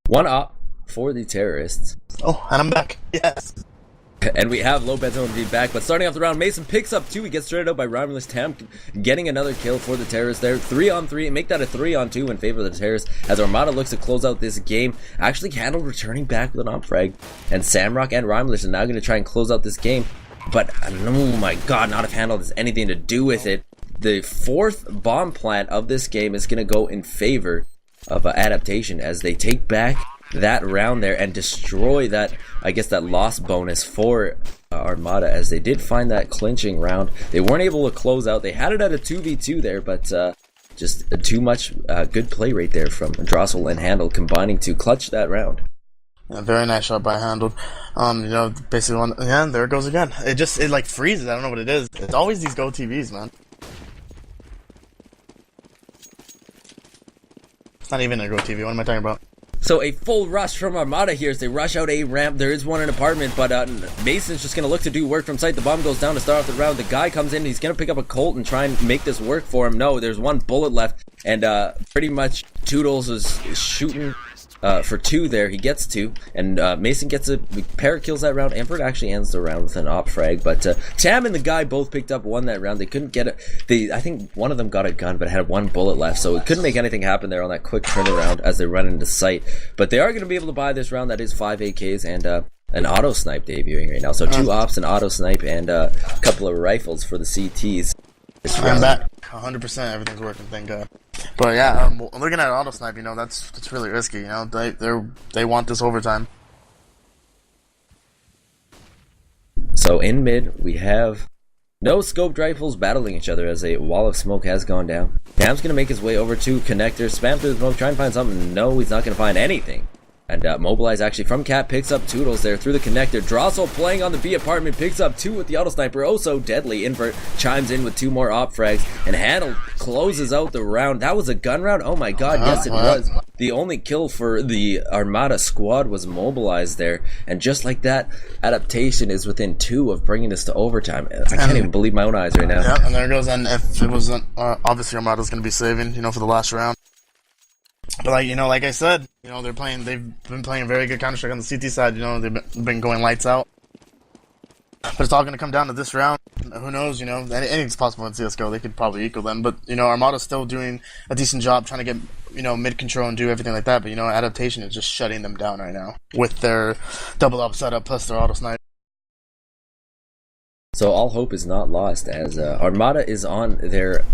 one op for the terrorists. Oh, and I'm back. Yes. And we have Lopez OMG back, but starting off the round, Mason picks up two. He gets straight out by Romulus. Tam getting another kill for the terrorists there. 3-on-3, make that a 3-on-2 in favor of the terrorists as Armata looks to close out this game. Actually, Candle returning back with an op frag, and Samrock and Romulus are now going to try and close out this game. But oh my god, not if Handle has anything to do with it. The fourth bomb plant of this game is going to go in favor of Adaptation as they take back that round there and destroy that, I guess, that loss bonus for Armata, as they did find that clinching round. They weren't able to close out. They had it at a 2v2 there, but just too much good play right there from Drossel and Handle combining to clutch that round. Yeah, very nice shot by Handled. You know, basically one, yeah, there it goes again. It like freezes. I don't know what it is. It's always these Go TVs, man. It's not even a Go TV. What am I talking about? So a full rush from Armata here as they rush out a ramp. There is one in apartment, but Mason's just going to look to do work from sight. The bomb goes down to start off the round. The guy comes in. He's going to pick up a Colt and try and make this work for him. No, there's one bullet left, and pretty much Toodles is shooting for two there. He gets two, and Mason gets a pair of kills that round. Amford actually ends the round with an op frag, but Tam and the guy both picked up one that round. They couldn't get it. I think one of them got a gun, but had one bullet left, so it couldn't make anything happen there on that quick turnaround as they run into sight. But they are going to be able to buy this round. That is 5 AKs and an auto snipe debuting right now. So 2 ops, an auto snipe, and a couple of rifles for the CTs. I'm back. 100%. Everything's working. Thank God. But yeah, looking at auto snipe, you know, that's really risky. You know, they want this overtime. So in mid, we have no scoped rifles battling each other as a wall of smoke has gone down. Tam's gonna make his way over to connector, spam through the smoke, try and find something. No, he's not gonna find anything. And Mobilize actually from Cat picks up Toodles there through the connector. Drossel playing on the B apartment picks up 2 with the auto sniper. Oh so deadly. Invert chimes in with 2 more op frags. And Handle closes out the round. That was a gun round? Oh my god, yes it was. The only kill for the Armata squad was Mobilized there. And just like that, Adaptation is within 2 of bringing this to overtime. I can't even believe my own eyes right now. Yeah, and there it goes. And if it wasn't, obviously Armata's going to be saving, you know, for the last round. But like, you know, like I said, you know, they've been playing very good Counter-Strike on the CT side. You know, they've been going lights out. But it's all going to come down to this round. Who knows, you know, anything's possible in CSGO. They could probably equal them. But, you know, Armata's still doing a decent job trying to get, you know, mid-control and do everything like that. But, you know, Adaptation is just shutting them down right now with their double up setup plus their auto snipe. So all hope is not lost as Armata is on their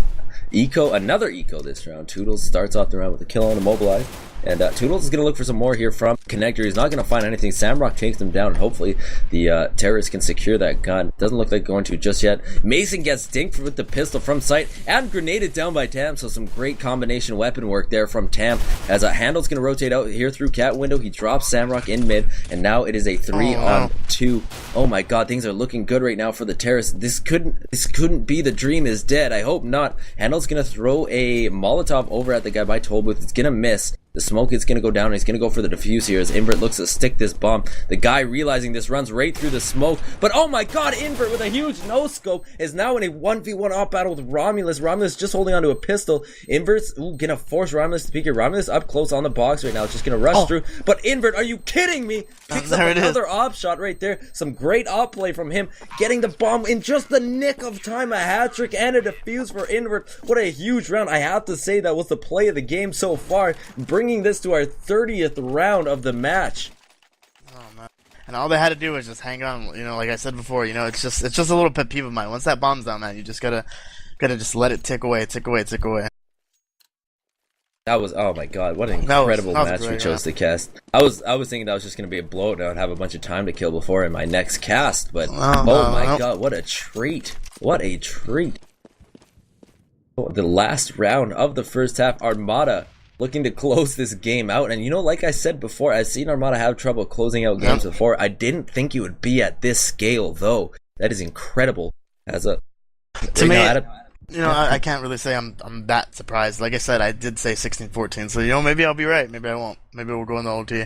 another eco this round. Toodles starts off the round with a kill on a Mobilize. And Toodles is going to look for some more here from Connector. He's not going to find anything. Samrock takes him down, and hopefully the terrorists can secure that gun. Doesn't look like going to just yet. Mason gets dinked with the pistol from sight and grenaded down by Tam, so some great combination weapon work there from Tam. As Handel's going to rotate out here through cat window. He drops Samrock in mid, and now it is a 3-on-2. Oh my god, things are looking good right now for the terrorists. This couldn't be. The dream is dead. I hope not. Handel's going to throw a Molotov over at the guy by Tollbooth. It's going to miss. The smoke is going to go down, and he's going to go for the defuse here as Invert looks to stick this bomb. The guy, realizing this, runs right through the smoke. But oh my god, Invert with a huge no-scope is now in a 1v1 op battle with Romulus. Romulus just holding onto a pistol. Invert's going to force Romulus to peek here. Romulus up close on the box right now. It's just going to rush through. But Invert, are you kidding me? Picks up another op shot right there. Some great op play from him. Getting the bomb in just the nick of time. A hat trick and a defuse for Invert. What a huge round. I have to say that was the play of the game so far. Bringing this to our 30th round of the match. Oh man! And all they had to do was just hang on. You know, like I said before, you know, it's just a little pet peeve of mine. Once that bomb's down, man, you just gotta just let it tick away. That was, oh my god, what an incredible match we chose to cast. I was thinking that was just gonna be a blowout and I'd have a bunch of time to kill before in my next cast, but oh my god, what a treat! What a treat! The last round of the first half, Armata looking to close this game out. And you know, like I said before, I've seen Armata have trouble closing out games before. I didn't think it would be at this scale, though. That is incredible. As a you know, I can't really say I'm that surprised. Like I said, I did say 16-14, so you know, maybe I'll be right. Maybe I won't. Maybe we'll go in the OT.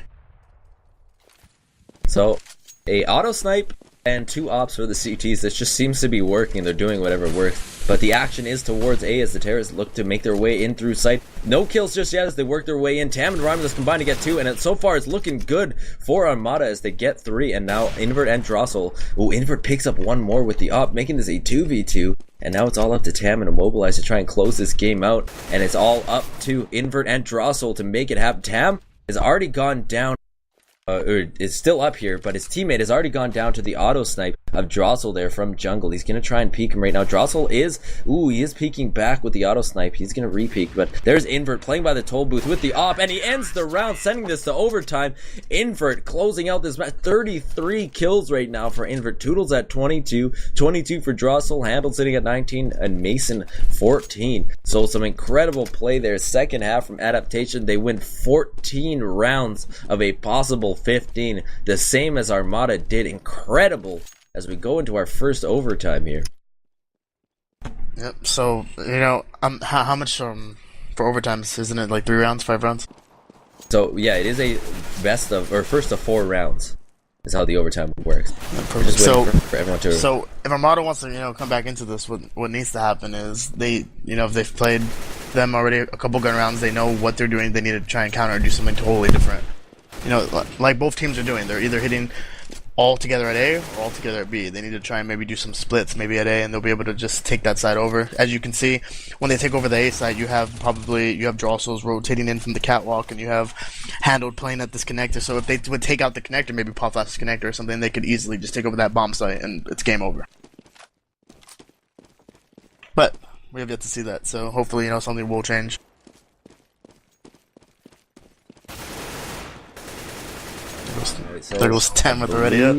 So, a auto snipe and 2 ops for the CTs. This just seems to be working. They're doing whatever works. But the action is towards A as the terrorists look to make their way in through sight. No kills just yet as they work their way in. Tam and Romulus combine to get 2, and so far it's looking good for Armata as they get 3. And now Invert and Drossel. Oh, Invert picks up one more with the op, making this a 2v2. And now it's all up to Tam and Immobilize to try and close this game out. And it's all up to Invert and Drossel to make it happen. Tam has already gone down. Or is still up here, but his teammate has already gone down to the auto snipe of Drossel there from jungle. He's gonna try and peek him right now. Drossel is, he is peeking back with the auto snipe. He's gonna re-peek, but there's Invert playing by the toll booth with the op, and he ends the round, sending this to overtime. Invert closing out this match. 33 kills right now for Invert. Toodles at 22, 22 for Drossel, Handel sitting at 19, and Mason 14. So some incredible play there. Second half from Adaptation, they win 14 rounds of a possible 15, the same as Armata did. Incredible as we go into our first overtime here. Yep. So you know, how much for overtimes? Isn't it like 3 rounds, 5 rounds? So yeah, it is a best of or first of 4 rounds. Is how the overtime works. Just so for everyone to. So if Armata wants to come back into this, what needs to happen is they if they've played them already a couple gun rounds, they know what they're doing. They need to try and counter and do something totally different. Like both teams are doing. They're either hitting all together at A or all together at B. They need to try and maybe do some splits, maybe at A, and they'll be able to just take that side over. As you can see, when they take over the A side, you have Drossels rotating in from the catwalk, and you have Handled playing at this connector. So if they would take out the connector, maybe pop out this connector or something, they could easily just take over that bomb site, and it's game over. But we have yet to see that, so hopefully something will change. There goes 10 with already up.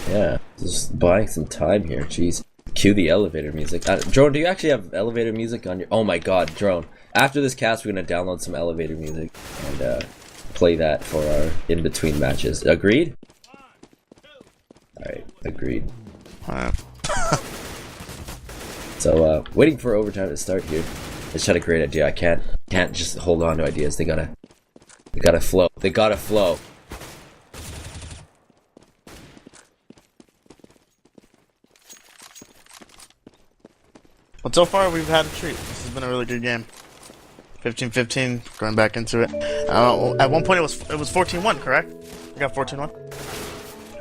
Yeah, just buying some time here. Jeez. Cue the elevator music. Drone, do you actually have elevator music on your... Oh my god, Drone. After this cast, we're going to download some elevator music and play that for our in-between matches. Agreed? Alright, agreed. So, waiting for overtime to start here. I just had a great idea. I can't just hold on to ideas. They gotta flow. They gotta flow. But so far, we've had a treat. This has been a really good game. 15-15, going back into it. At one point, it was 14-1, correct? We got 14-1.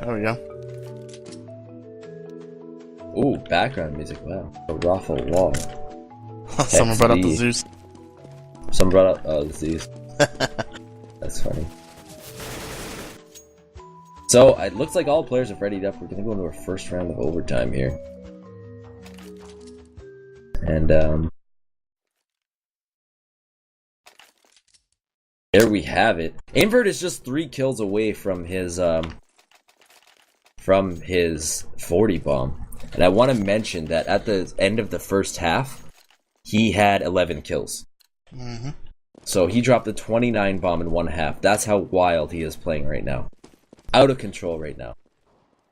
There we go. Ooh, background music. Wow. A raffle wall. Someone brought up the Zeus. Someone brought up the Zeus. That's funny. So, it looks like all players have readied up. We're going to go into our first round of overtime here. And, There we have it. Invert is just 3 kills away from his 40 bomb. And I want to mention that at the end of the first half, he had 11 kills. Mm-hmm. So he dropped the 29 bomb in 1 half. That's how wild he is playing right now. Out of control right now.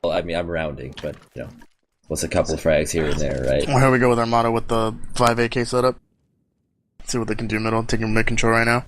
Well, I mean, I'm rounding, but, you know, what's a couple frags here and there, right? Well, here we go with Armata with the 5 AK setup. Let's see what they can do middle. Taking mid control right now.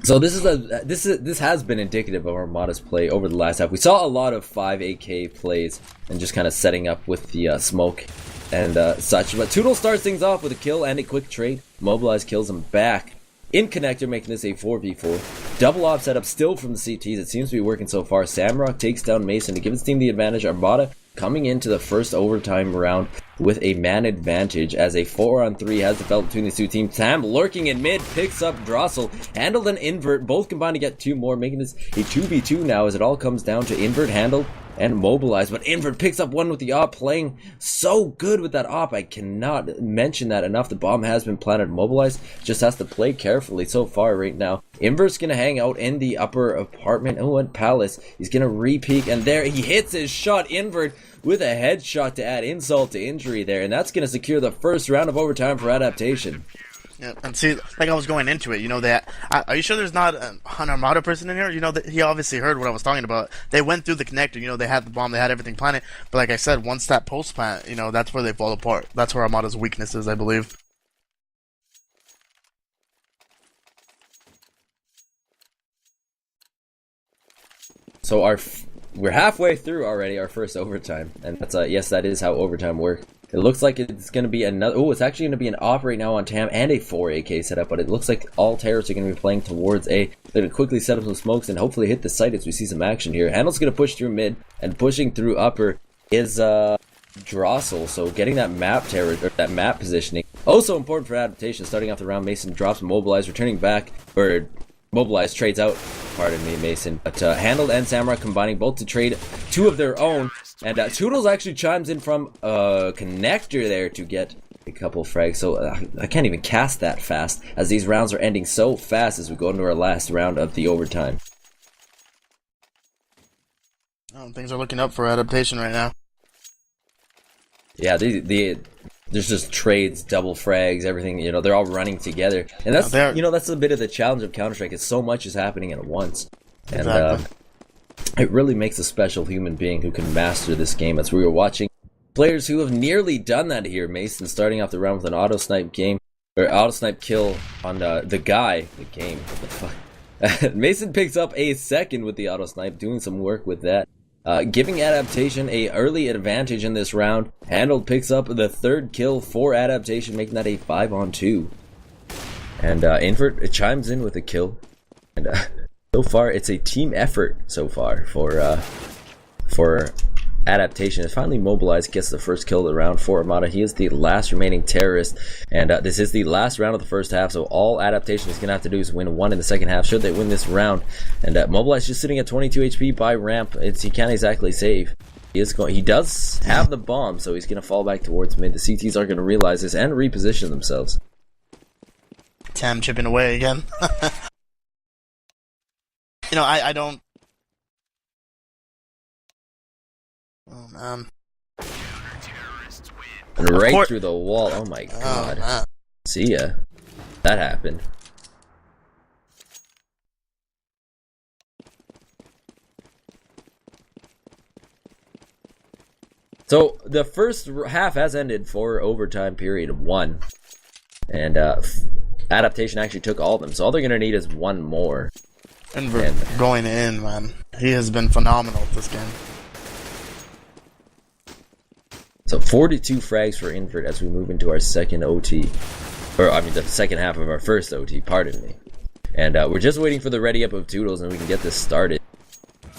So this has been indicative of Armata's play over the last half. We saw a lot of 5 AK plays and just kind of setting up with the smoke and such. But Toodle starts things off with a kill and a quick trade. Mobilize kills him back in connector, making this a 4v4. Double op setup still from the CTs. It seems to be working so far. Samrock takes down Mason to give his team the advantage. Armata coming into the first overtime round with a man advantage as a 4-on-3 has developed between these two teams. Tam lurking in mid, picks up Drossel, handled and invert, both combined to get 2 more, making this a 2v2 now as it all comes down to invert, handle, and mobilize. But invert picks up 1 with the op, playing so good with that op. I cannot mention that enough. The bomb has been planted. Mobilize just has to play carefully so far right now. Invert's gonna hang out in the upper apartment. Oh, and Palace, he's gonna re-peek, and there he hits his shot. Invert with a headshot to add insult to injury there, and that's gonna secure the first round of overtime for Adaptation. Yeah, and see, like I was going into it, you know, that are you sure there's not an Armata person in here? You know, that he obviously heard what I was talking about. They went through the connector, you know, they had the bomb, they had everything planted, but like I said, once that post plant, you know, that's where they fall apart. That's where Armata's weakness is, I believe. So we're halfway through already our first overtime, and that's yes, that is how overtime works. It looks like it's going to be another. Oh, it's actually going to be an op right now on Tam and a 4 AK setup, but it looks like all terrorists are going to be playing towards A. They're going to quickly set up some smokes and hopefully hit the site as we see some action here. Handel's going to push through mid, and pushing through upper is Drossel. So getting that map terror, or that map positioning, also important for Adaptation. Starting off the round, Mason drops Mobilize, returning back, or Mobilize trades out, pardon me, Mason. But Handled and Samurai combining both to trade 2 of their own. And Toodles actually chimes in from connector there to get a couple frags. So I can't even cast that fast, as these rounds are ending so fast as we go into our last round of the overtime. Oh, things are looking up for Adaptation right now. Yeah, there's just trades, double frags, everything, you know, they're all running together. And that's, you know, that's a bit of the challenge of Counter-Strike, is so much is happening at once. And Exactly. it really makes a special human being who can master this game, as we were watching players who have nearly done that here. Mason starting off the round with an auto-snipe game, or auto-snipe kill on the game, what the fuck. Mason picks up a second with the auto-snipe, doing some work with that. Giving Adaptation a early advantage in this round. Handled picks up the 3rd kill for Adaptation, making that a 5-on-2. And Invert chimes in with a kill. And so far, it's a team effort so far for Adaptation. Is finally mobilized, gets the first kill of the round for Armata. He is the last remaining terrorist, and this is the last round of the first half, so all Adaptation is going to have to do is win 1 in the second half, should they win this round. And Mobilize just sitting at 22 HP by ramp. He can't exactly save. He does have the bomb, so he's going to fall back towards mid. The CTs are going to realize this and reposition themselves. Tam chipping away again. You know, I don't... Oh, man. And right through the wall. Oh my god. Oh, See ya. That happened. So the first half has ended for overtime period of 1. And Adaptation actually took all of them. So all they're going to need is 1 more. Invert going in, man. He has been phenomenal at this game. So 42 frags for Invert as we move into our second OT. Or, I mean, the second half of our first OT, pardon me. And we're just waiting for the ready up of Toodles and we can get this started.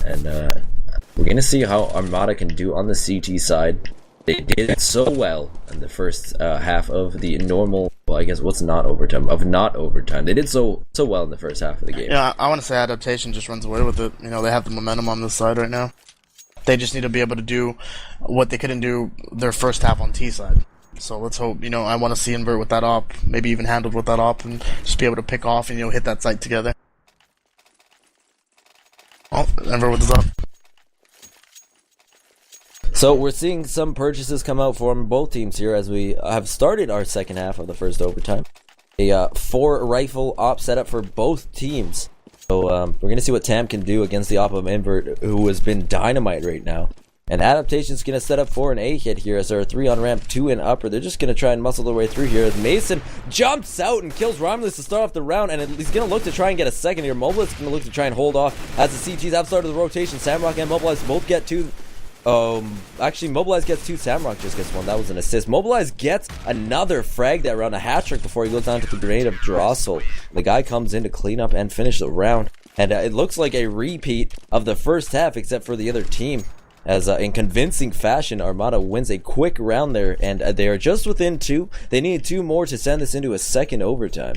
And we're going to see how Armata can do on the CT side. They did so well in the first half of the normal, well, I guess what's not overtime, They did so well in the first half of the game. Yeah, I want to say Adaptation just runs away with it. You know, they have the momentum on this side right now. They just need to be able to do what they couldn't do their first half on T side. So let's hope, you know, I want to see Invert with that op, maybe even Handled with that op, and just be able to pick off and, you know, hit that site together. Oh, Denver with the up. So we're seeing some purchases come out from both teams here as we have started our second half of the first overtime. A 4 rifle op setup for both teams. So we're going to see what Tam can do against the op of Invert, who has been dynamite right now. And Adaptation's going to set up for an A hit here as there are 3 on ramp, 2 in upper. They're just going to try and muscle their way through here as Mason jumps out and kills Romulus to start off the round. And he's going to look to try and get a second here. Mobilize is going to look to try and hold off as the CTs have started the rotation. Samrock and Mobilize both get 2. Actually, Mobilize gets 2, Samrock just gets 1. That was an assist. Mobilize gets another frag that round, a hat trick before he goes down to the grenade of Drossel. The guy comes in to clean up and finish the round. And it looks like a repeat of the first half, except for the other team. As in convincing fashion, Armata wins a quick round there, and they are just within 2. They need 2 more to send this into a second overtime.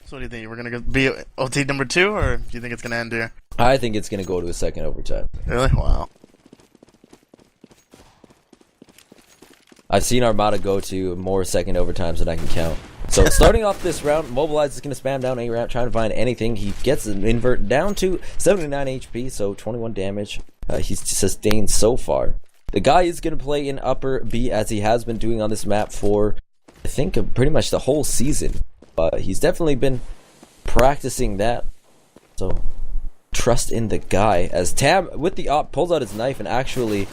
So what do you think? We're going to be OT number 2, or do you think it's going to end here? I think it's going to go to a second overtime. Really? Wow. I've seen Armata go to more second overtimes than I can count. So starting off this round, Mobilize is going to spam down A ramp, trying to find anything. He gets an invert down to 79 HP, so 21 damage he's sustained so far. The guy is going to play in upper B as he has been doing on this map for, I think, pretty much the whole season. He's definitely been practicing that. So trust in the guy as Tam with the op pulls out his knife and actually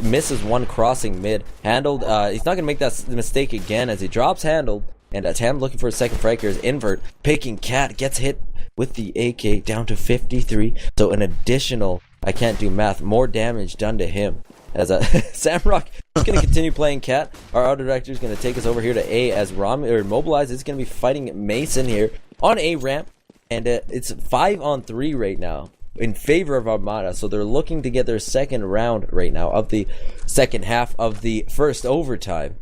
misses one crossing mid. Handled, he's not going to make that mistake again as he drops handled. And Tam looking for a second frag here is Invert picking Cat, gets hit with the AK down to 53. So an additional, I can't do math, more damage done to him. As Samrock is going to continue playing Cat. Our art director is going to take us over here to A as Mobilize is going to be fighting Mason here on A ramp. And it's 5-on-3 right now in favor of Armata. So they're looking to get their second round right now of the second half of the first overtime.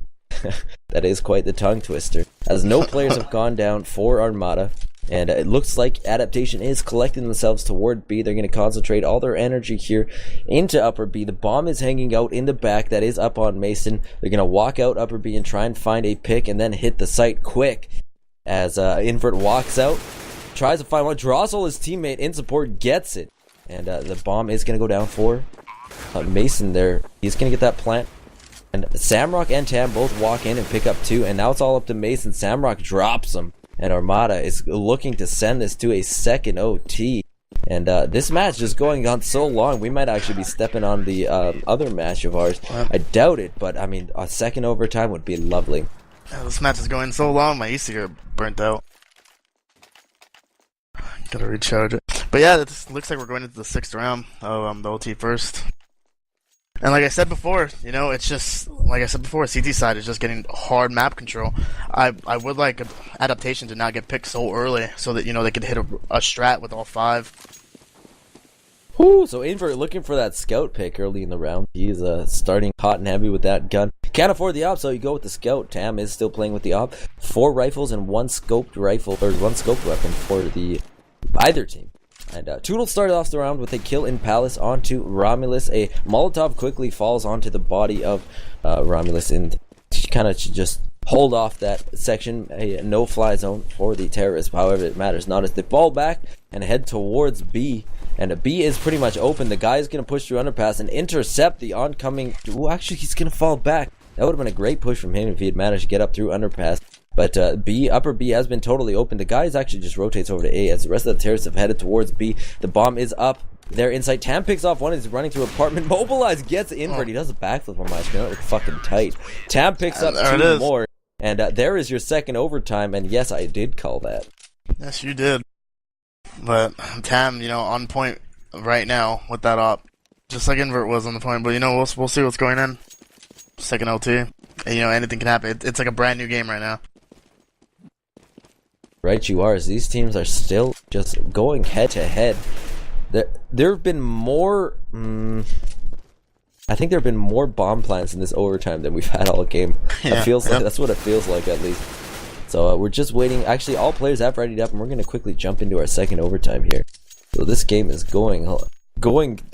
That is quite the tongue twister, as no players have gone down for Armata, and it looks like Adaptation is collecting themselves toward B. They're going to concentrate all their energy here into upper B. The bomb is hanging out in the back, that is up on Mason. They're going to walk out upper B and try and find a pick and then hit the site quick as Invert walks out, tries to find one. Drossel, his teammate in support, gets it, and the bomb is going to go down for Mason there. He's going to get that plant. And Samrock and Tam both walk in and pick up 2, and now it's all up to Mason. Samrock drops him, and Armata is looking to send this to a second OT. And this match is going on so long, we might actually be stepping on the other match of ours. I doubt it, but I mean, a second overtime would be lovely. Yeah, this match is going so long, my e-cigarette burnt out. Gotta recharge it. But yeah, it looks like we're going into the 6th round of the OT first. And like I said before, you know, it's just, like I said before, CT side is just getting hard map control. I would like Adaptation to not get picked so early so that, you know, they could hit a strat with all 5. Whoo, so Invert looking for that scout pick early in the round. He's starting hot and heavy with that gun. Can't afford the op, so you go with the scout. Tam is still playing with the op. 4 rifles and 1 scoped rifle, or 1 scoped weapon for the either team. And Toodle started off the round with a kill in Palace onto Romulus. A Molotov quickly falls onto the body of Romulus and kind of just hold off that section. A no-fly zone for the terrorists. However, it matters not as they fall back and head towards B. And B is pretty much open. The guy is going to push through underpass and intercept the oncoming. Ooh, actually, he's going to fall back. That would have been a great push from him if he had managed to get up through underpass. But upper B has been totally open. The guy actually just rotates over to A as the rest of the terrorists have headed towards B. The bomb is up there inside. Tam picks off one. He's running through apartment. Mobilize gets Invert. He does a backflip on my screen. That looked fucking tight. Tam picks up 2 more. And there is your second overtime. And yes, I did call that. Yes, you did. But Tam, you know, on point right now with that op. Just like Invert was on the point. But, you know, we'll see what's going on. Second LT. And, you know, anything can happen. It's like a brand new game right now. Right, you are. As these teams are still just going head to head. There have been more. I think there have been more bomb plants in this overtime than we've had all game. Yeah, it feels like that's what it feels like at least. So we're just waiting. Actually, all players have readied up, and we're going to quickly jump into our second overtime here. So this game is going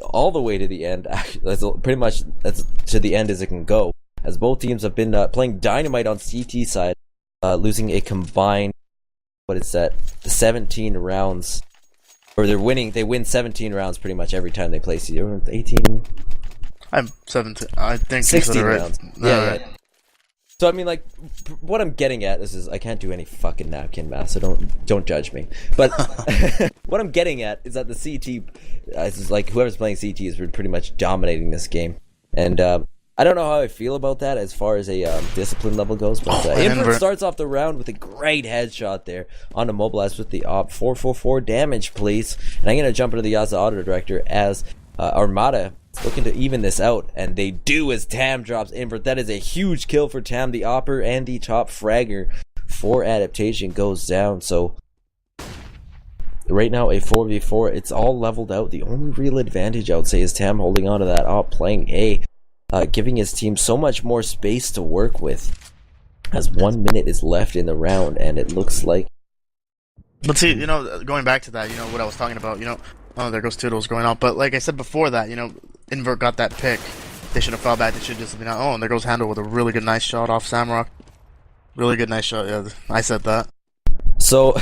all the way to the end. Actually, that's pretty much that's to the end as it can go. As both teams have been playing dynamite on CT side, losing a combined. What is that? The 17 rounds Or they win 17 rounds pretty much every time they play CEVO. 18... I'm 17. I think 16 right. rounds. Yeah. So I mean, like, what I'm getting at is I can't do any fucking napkin math, so don't judge me. But what I'm getting at is that the CT, is like whoever's playing CT has been pretty much dominating this game, and I don't know how I feel about that as far as a discipline level goes. But Invert starts off the round with a great headshot there on the Mobilize with the op 444 damage, please. And I'm gonna jump into the Yaza Auto Director as Armata looking to even this out, and they do as Tam drops Invert. That is a huge kill for Tam. The Opper and the top fragger for Adaptation goes down. So right now a 4v4. It's all leveled out. The only real advantage I would say is Tam holding on to that op, playing A, giving his team so much more space to work with as 1 minute is left in the round, and it looks like... But see, you know, going back to that, you know, what I was talking about, you know, oh, there goes Toodles going out. But like I said before that, you know, Invert got that pick. They should have fell back. They should just been out. Oh, and there goes Handle with a really good, nice shot off Samrock. Really good, nice shot. Yeah, I said that. So,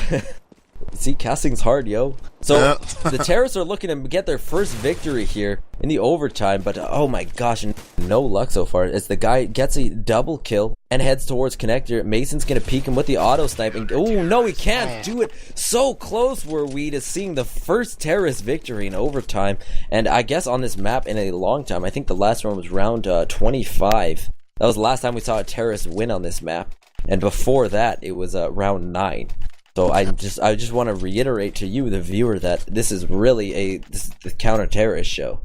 see, casting's hard, yo. So, the Terrorists are looking to get their first victory here in the overtime, but oh my gosh, no luck so far. As the guy gets a double kill and heads towards Connector, Mason's gonna peek him with the auto snipe, and oh no, he can't do it. So close were we to seeing the first Terrorist victory in overtime, and I guess on this map in a long time. I think the last one was round 25. That was the last time we saw a Terrorist win on this map, and before that it was round 9. So I just want to reiterate to you, the viewer, that this is really this is the counter-terrorist show.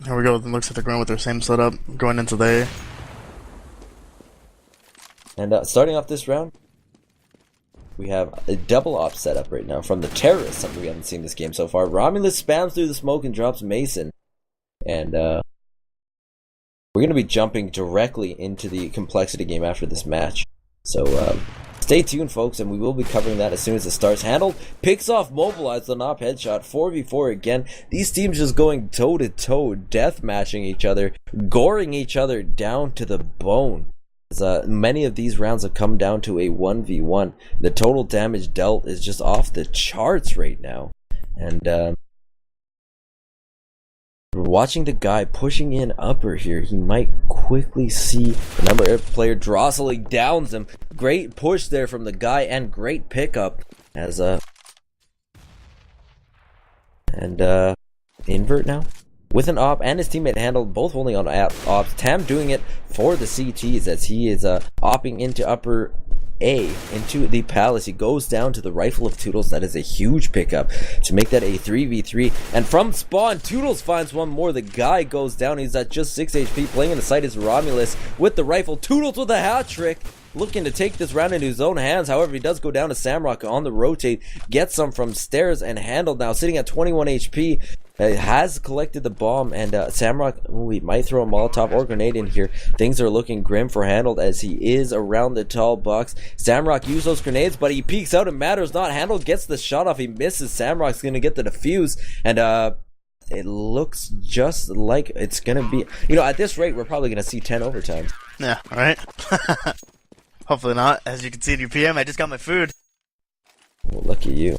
Here we go. It looks like they're going with their same setup going into the A. And starting off this round, we have a double op setup right now from the Terrorists, something we haven't seen this game so far. Romulus spams through the smoke and drops Mason. And we're going to be jumping directly into the complexity game after this match. So stay tuned, folks, and we will be covering that as soon as it starts. Handled, picks off Mobilized, the op headshot, 4v4 again. These teams just going toe-to-toe, death matching each other, goring each other down to the bone. As, many of these rounds have come down to a 1v1. The total damage dealt is just off the charts right now. And we're watching the guy pushing in upper here. He might quickly see the number 8 player. Drosseling downs him. Great push there from the guy, and great pickup as Invert now with an op and his teammate Handled, both holding on ops. Tam doing it for the CTs as he is opping into upper A, into the Palace. He goes down to the Rifle of Toodles. That is a huge pickup to make that a 3v3. And from spawn, Toodles finds one more. The guy goes down. He's at just 6 HP. Playing in the site is Romulus with the rifle. Toodles with a hat trick, looking to take this round into his own hands. However, he does go down to Samrock on the rotate, gets some from stairs, and Handled now sitting at 21 HP. Has collected the bomb, and Samrock, he might throw a Molotov or grenade in here. Things are looking grim for Handled as he is around the tall box. Samrock used those grenades, but he peeks out. It matters not. Handled gets the shot off. He misses. Samrock's going to get the defuse, and it looks just like it's going to be... You know, at this rate, we're probably going to see 10 overtimes. Yeah, alright. Hopefully not. As you can see in your PM, I just got my food. Well, look at you.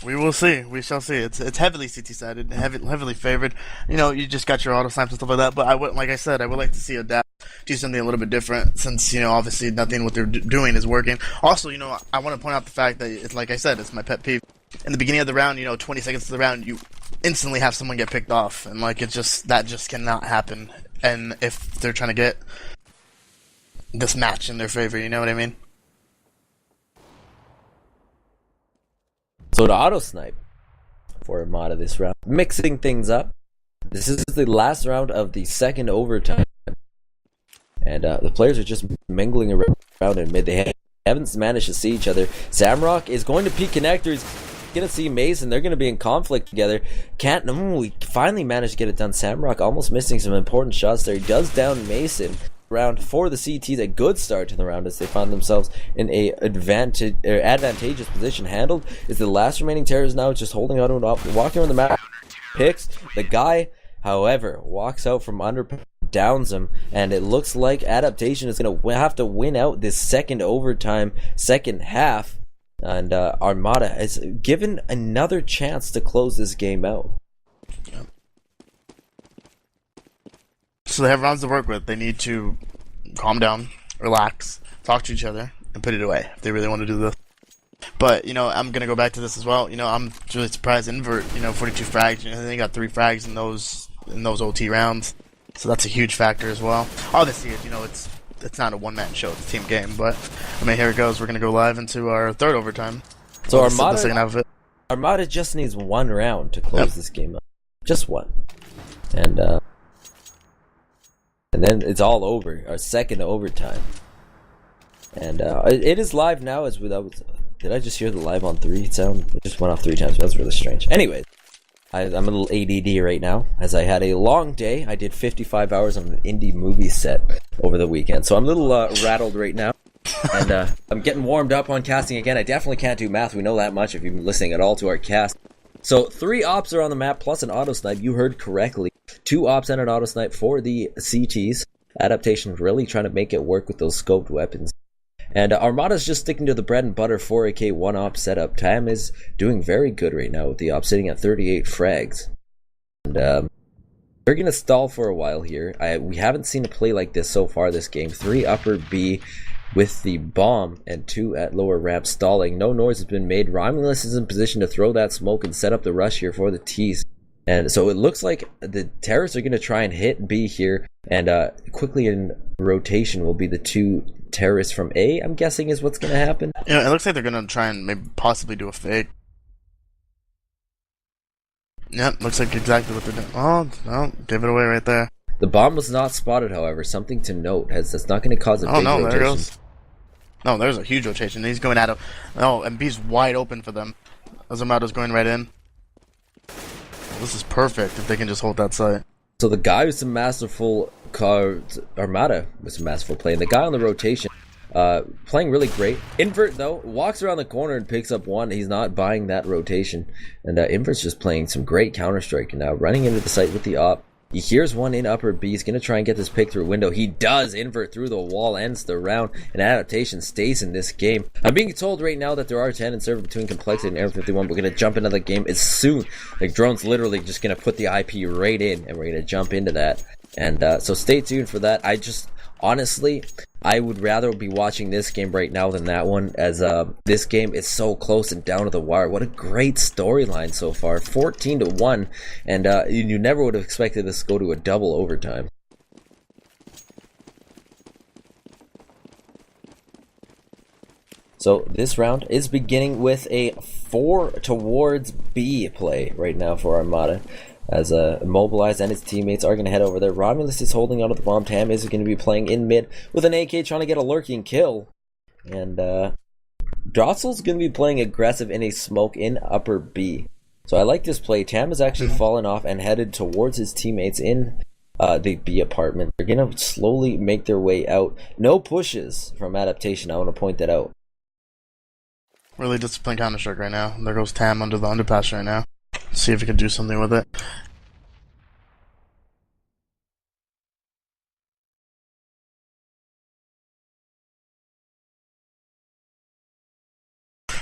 We will see. We shall see. It's heavily CT-sided, heavily favored. You know, you just got your auto snipes and stuff like that. But like I said, I would like to see Adapt do something a little bit different, since, you know, obviously nothing what they're doing is working. Also, you know, I want to point out the fact that it's, like I said, it's my pet peeve. In the beginning of the round, you know, 20 seconds of the round, you instantly have someone get picked off, and like that just cannot happen. And if they're trying to get this match in their favor, you know what I mean? So the auto snipe for Armata this round, mixing things up. This is the last round of the second overtime, and the players are just mingling around in mid. They haven't managed to see each other. Samrock is going to peek connectors. Gonna see Mason. They're gonna be in conflict together. We finally managed to get it done. Samrock almost missing some important shots there. He does down Mason. Round for the CTs, a good start to the round as they find themselves in a advantageous position. Handled is the last remaining Terrors now, just holding on to it, walking around the map. Picks the guy, however, walks out from under downs him, and it looks like Adaptation is going to have to win out this second overtime, second half, and Armata is given another chance to close this game out. So they have rounds to work with. They need to calm down, relax, talk to each other, and put it away if they really want to do this. But, you know, I'm going to go back to this as well. You know, I'm really surprised Invert, 42 frags. They got 3 frags in those OT rounds. So that's a huge factor as well. Obviously, it's not a one-man show. It's a team game. But, I mean, here it goes. We're going to go live into our third overtime. So the second half of it. Armata just needs 1 round to close this game up. Just 1. And then it's all over. Our second overtime. And it is live now as without... Did I just hear the live on 3 sound? It just went off 3 times. That's really strange. Anyways, I'm a little ADD right now, as I had a long day. I did 55 hours on an indie movie set over the weekend, so I'm a little rattled right now. And I'm getting warmed up on casting again. I definitely can't do math. We know that much if you've been listening at all to our cast. So 3 ops are on the map, plus an auto snipe. You heard correctly. 2 ops and an auto snipe for the CTs. Adaptation really trying to make it work with those scoped weapons. And Armata's just sticking to the bread and butter 4AK 1-op setup. Tam is doing very good right now with the op, sitting at 38 frags. And they're going to stall for a while here. We haven't seen a play like this so far this game. 3 upper B with the bomb and 2 at lower ramp stalling. No noise has been made. Romulus is in position to throw that smoke and set up the rush here for the T's. And so it looks like the terrorists are going to try and hit B here. And quickly in rotation will be the 2 terrorists from A, I'm guessing is what's going to happen. Yeah, it looks like they're going to try and maybe possibly do a fake. Yep, looks like exactly what they're doing. Oh, no, give it away right there. The bomb was not spotted, however. Something to note, as that's not going to cause a big rotation. There goes. No, there's a huge rotation. He's going at him. Oh, and B's wide open for them. Azamato's going right in. Well, this is perfect if they can just hold that site. So the guy with some masterful cards, Armata with some masterful play, and the guy on the rotation, playing really great. Invert, though, walks around the corner and picks up 1. He's not buying that rotation. And Invert's just playing some great Counter-Strike now, running into the site with the op. He hears 1 in upper B. He's going to try and get this pick through a window. He does. Invert through the wall, ends the round, and Adaptation stays in this game. I'm being told right now that there are 10 in server between Complexity and Air 51. We're going to jump into the game as soon. Like, Drone's literally just going to put the IP right in, and we're going to jump into that. And so stay tuned for that. Honestly, I would rather be watching this game right now than that one, as this game is so close and down to the wire. What a great storyline so far. 14-1, and you never would have expected this to go to a double overtime. So this round is beginning with a 4 towards B play right now for Armata, as Immobilized and his teammates are going to head over there. Romulus is holding onto the bomb. Tam is going to be playing in mid with an AK trying to get a lurking kill. And Drossel's going to be playing aggressive in a smoke in upper B. So I like this play. Tam has actually fallen off and headed towards his teammates in the B apartment. They're going to slowly make their way out. No pushes from Adaptation. I want to point that out. Really disciplined Counter-Strike right now. There goes Tam under the underpass right now. See if we can do something with it.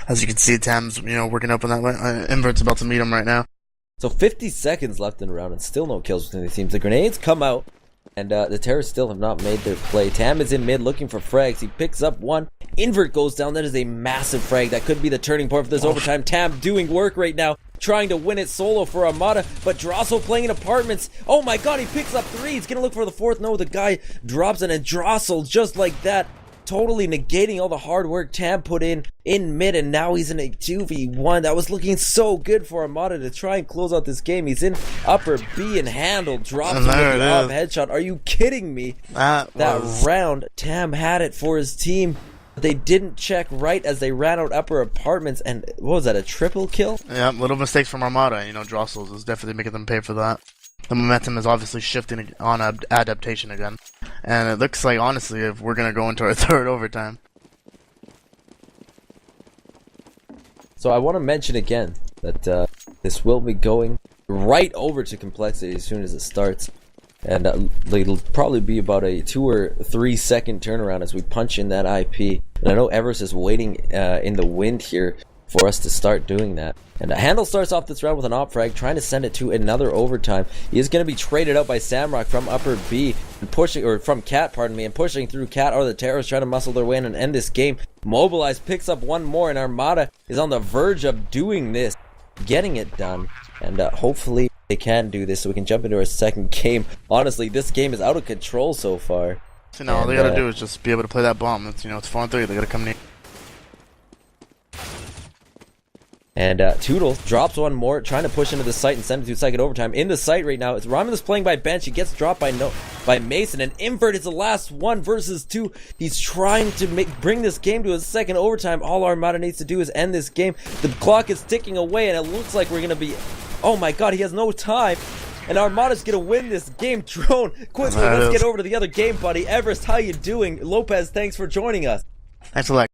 As you can see, Tam's working up on that way. Invert's about to meet him right now. So 50 seconds left in the round and still no kills between the teams. The grenades come out, and the terrorists still have not made their play. Tam is in mid looking for frags. He picks up 1. Invert goes down. That is a massive frag. That could be the turning point for this overtime. Tam doing work right now, trying to win it solo for Armata, but Drossel playing in apartments. Oh my god, he picks up 3. He's gonna look for the 4th. No, the guy drops it, and Drossel, just like that, totally negating all the hard work Tam put in mid, and now he's in a 2v1. That was looking so good for Armata to try and close out this game. He's in upper B and handle, drops him with the off headshot. Are you kidding me? That round, Tam had it for his team. They didn't check right as they ran out upper apartments, and what was that, a triple kill? Yeah, little mistakes from Armata. Drossel's is definitely making them pay for that. The momentum is obviously shifting on Adaptation again. And it looks like, honestly, if we're going to go into our third overtime. So I want to mention again that this will be going right over to Complexity as soon as it starts. And it'll probably be about a 2 or 3 second turnaround as we punch in that IP. And I know Everest is waiting in the wind here for us to start doing that. And Handle starts off this round with an op frag, trying to send it to another overtime. He is going to be traded out by Samrock from upper B, and pushing, or from Cat, pardon me, and pushing through Cat are the terrorists trying to muscle their way in and end this game. Mobilize picks up one more, and Armata is on the verge of doing this, getting it done. And hopefully they can do this so we can jump into our second game. Honestly, this game is out of control so far. So now all they gotta do is just be able to play that bomb. It's, it's 4-3. They gotta come in. And Toodles drops one more, trying to push into the site and send it to second overtime. In the site right now, it's Romulus playing by bench. He gets dropped by Mason, and Invert is the last 1 versus 2. He's trying to bring this game to a second overtime. All Armata needs to do is end this game. The clock is ticking away, and it looks like we're gonna be... Oh my god, he has no time. And Armata's gonna win this game. Drone, quickly, let's get over to the other game, buddy. Everest, how you doing? Lopez, thanks for joining us. Thanks a lot.